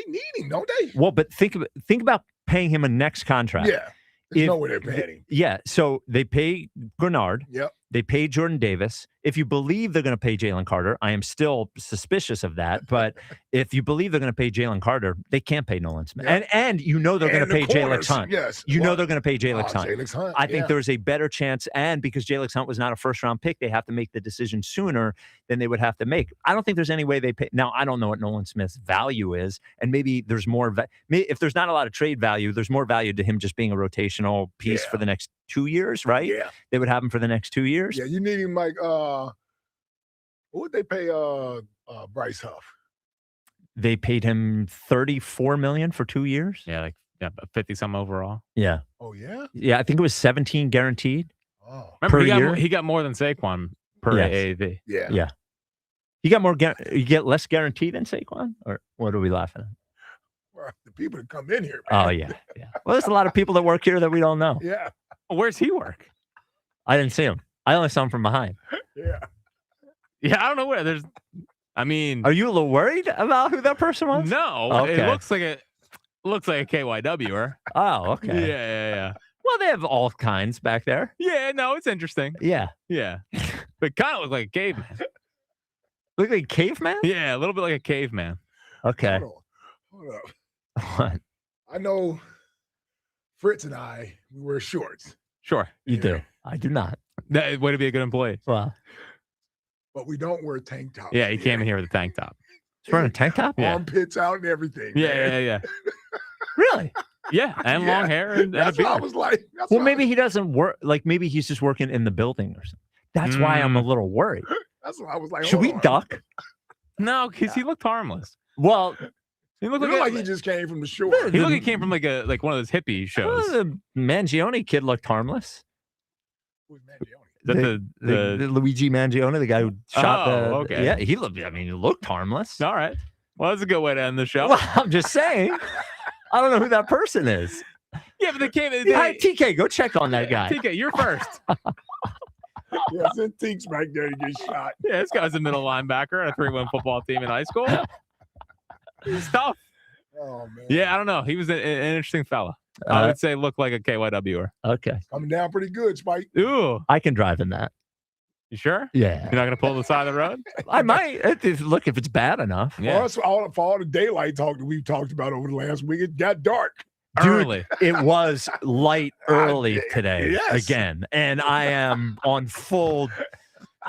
need him, don't they? Well, but think about paying him a next contract. Yeah, there's no way they're paying him. Yeah, so they pay Grenard. Yep. They pay Jordan Davis. If you believe they're going to pay Jalen Carter, I am still suspicious of that. But if you believe they're going to pay Jalen Carter, they can't pay Nolan Smith. Yep. And you know they're going to And pay the Jalen corners, Hunt. yes. You know Well, they're going to pay Jalen Hunt. Jalen Hunt, I think yeah. there's a better chance. And because Jalen Hunt was not a first-round pick, they have to make the decision sooner than they would have to make. I don't think there's any way they pay. Now, I don't know what Nolan Smith's value is. And maybe there's more. If there's not a lot of trade value, there's more value to him just being a rotational piece for the next 2 years, right? Yeah. They would have him for the next 2 years. Yeah, you need him like what would they pay Bryce Huff? They paid him $34 million for 2 years. Yeah, like 50 some overall. Yeah. Oh yeah. Yeah, I think it was 17 guaranteed. Oh. Remember, per year. he got more than Saquon per Yes. AAV. Yeah. Yeah. You got more. You get less guaranteed than Saquon, or what are we laughing at? Well, the people that come in here, man. Oh yeah, yeah. Well, there's a lot of people that work here that we don't know. Yeah. Where's he work? I didn't see him. I only saw him from behind. Yeah. Yeah, I don't know where. There's. I mean, Are you a little worried about who that person was? no. Okay. It looks like a KYWer. Oh, okay. Yeah. Well, they have all kinds back there. Yeah, no, it's interesting. Yeah. Yeah, but kind of look like a caveman. Look like a caveman. Yeah, a little bit like a caveman. Okay. Hold up. What? I know Fritz and I we wear shorts, Sure, You do. I do not. that way to be a good employee. Well, but we don't wear tank tops. Yeah, he came in here with a tank top. he's wearing a tank top. Yeah. Armpits out and everything. man. Yeah. Really? Yeah, and Yeah. long hair and a That's what I beard. was like. That's Well, what I maybe he doesn't work. Like maybe he's just working in the building or something. That's why I'm a little worried. That's what I was like. Should we hold on. duck? No, because he looked harmless. Well, He It looked looked like, like he just came from the shore. he looked like he came from like one of those hippie shows. the Mangione kid looked harmless. Who's Mangione? Is that The Luigi Mangione, the guy who shot the. okay. Yeah, he looked. I mean, he looked harmless. All right. Well, that's a good way to end the show. Well, I'm just saying. I don't know who that person is. Yeah, but they came. Hey, TK, go check on that guy. TK, you're first. Yeah, send Teeks back there to get shot. Yeah, this guy's a middle linebacker on a 3-1 football team in high school. It's tough. Oh, man. Yeah, I don't know. He was an interesting fella. I would say look like a KYWer. Okay. Coming down pretty good, Spike. Ooh. I can drive in that. You sure? Yeah. You're not going to pull the side of the road? I might. Look, if it's bad enough. Yeah. For all the daylight talk that we've talked about over the last week, it got dark. Early. It was light early today Yes. again. And I am on full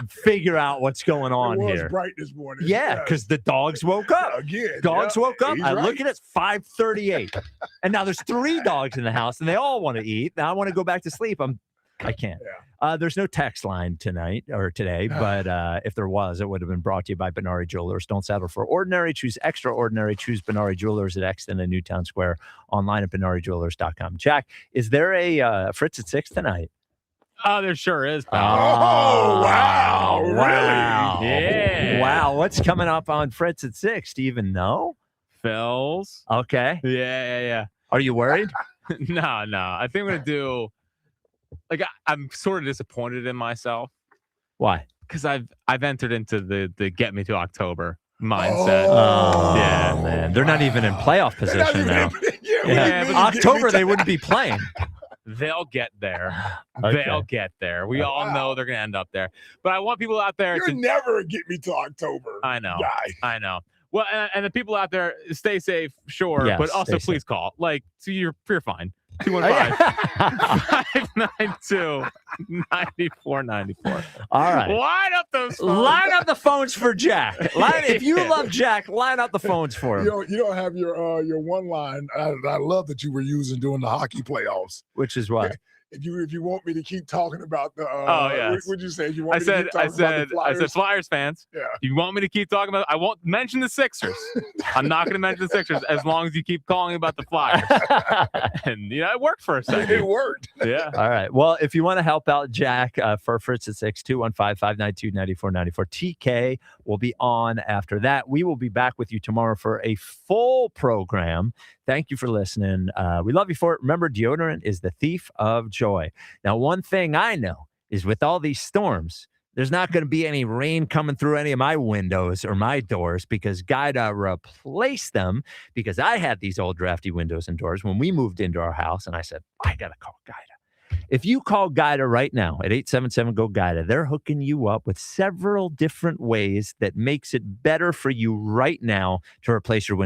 figure out what's going on It was here. bright this morning. Yeah, because the dogs woke up. Again. Dogs woke up. He's I right. look at it, it's 5:38. And now there's 3 dogs in the house and they all want to eat. Now I want to go back to sleep. I can't. There's no text line tonight or today, but if there was, it would have been brought to you by Benari Jewelers. Don't settle for ordinary. Choose extraordinary. Choose Benari Jewelers at Exton and Newtown Square. Online at BenariJewelers.com. Jack, is there a Fritz at 6 tonight? Oh, there sure is. Oh, wow. Really? Wow. Yeah. Wow. What's coming up on Fritz at 6? Do you even know? Phil's. Okay. Yeah. Are you worried? No. I think I'm going to do, I'm sort of disappointed in myself. Why? Because I've entered into the get me to October mindset. Oh, yeah, man. They're not even in playoff position now. Yeah. October, they wouldn't be playing. They'll get there. Okay. They'll get there. We all know they're going to end up there. But I want people out there You're to never get me to October. I know. Guy. I know. Well, and the people out there, stay safe, sure, Yes, but also stay please call. So you're fine. Oh, 215-592-9494. All right. Line up those phones. Line up the phones for Jack. If you love Jack, line up the phones for him. You don't have your one line. I love that you were using during the hockey playoffs. Which is what? If you want me to keep talking about the what'd you say? You want I me said to keep talking about the Flyers? I said Flyers fans. Yeah. You want me to keep talking about? I won't mention the Sixers. I'm not going to mention the Sixers as long as you keep calling about the Flyers. And it worked for a second. It worked. Yeah. All right. Well, if you want to help out Jack for Fritz at 6, 215-592-9494. TK will be on after that. We will be back with you tomorrow for a full program. Thank you for listening. We love you for it. Remember, deodorant is the thief of joy. Now, one thing I know is with all these storms, there's not going to be any rain coming through any of my windows or my doors because Gaida replaced them because I had these old drafty windows and doors when we moved into our house. And I said, I got to call Gaida. If you call Gaida right now at 877-GO-GAIDA, they're hooking you up with several different ways that makes it better for you right now to replace your windows.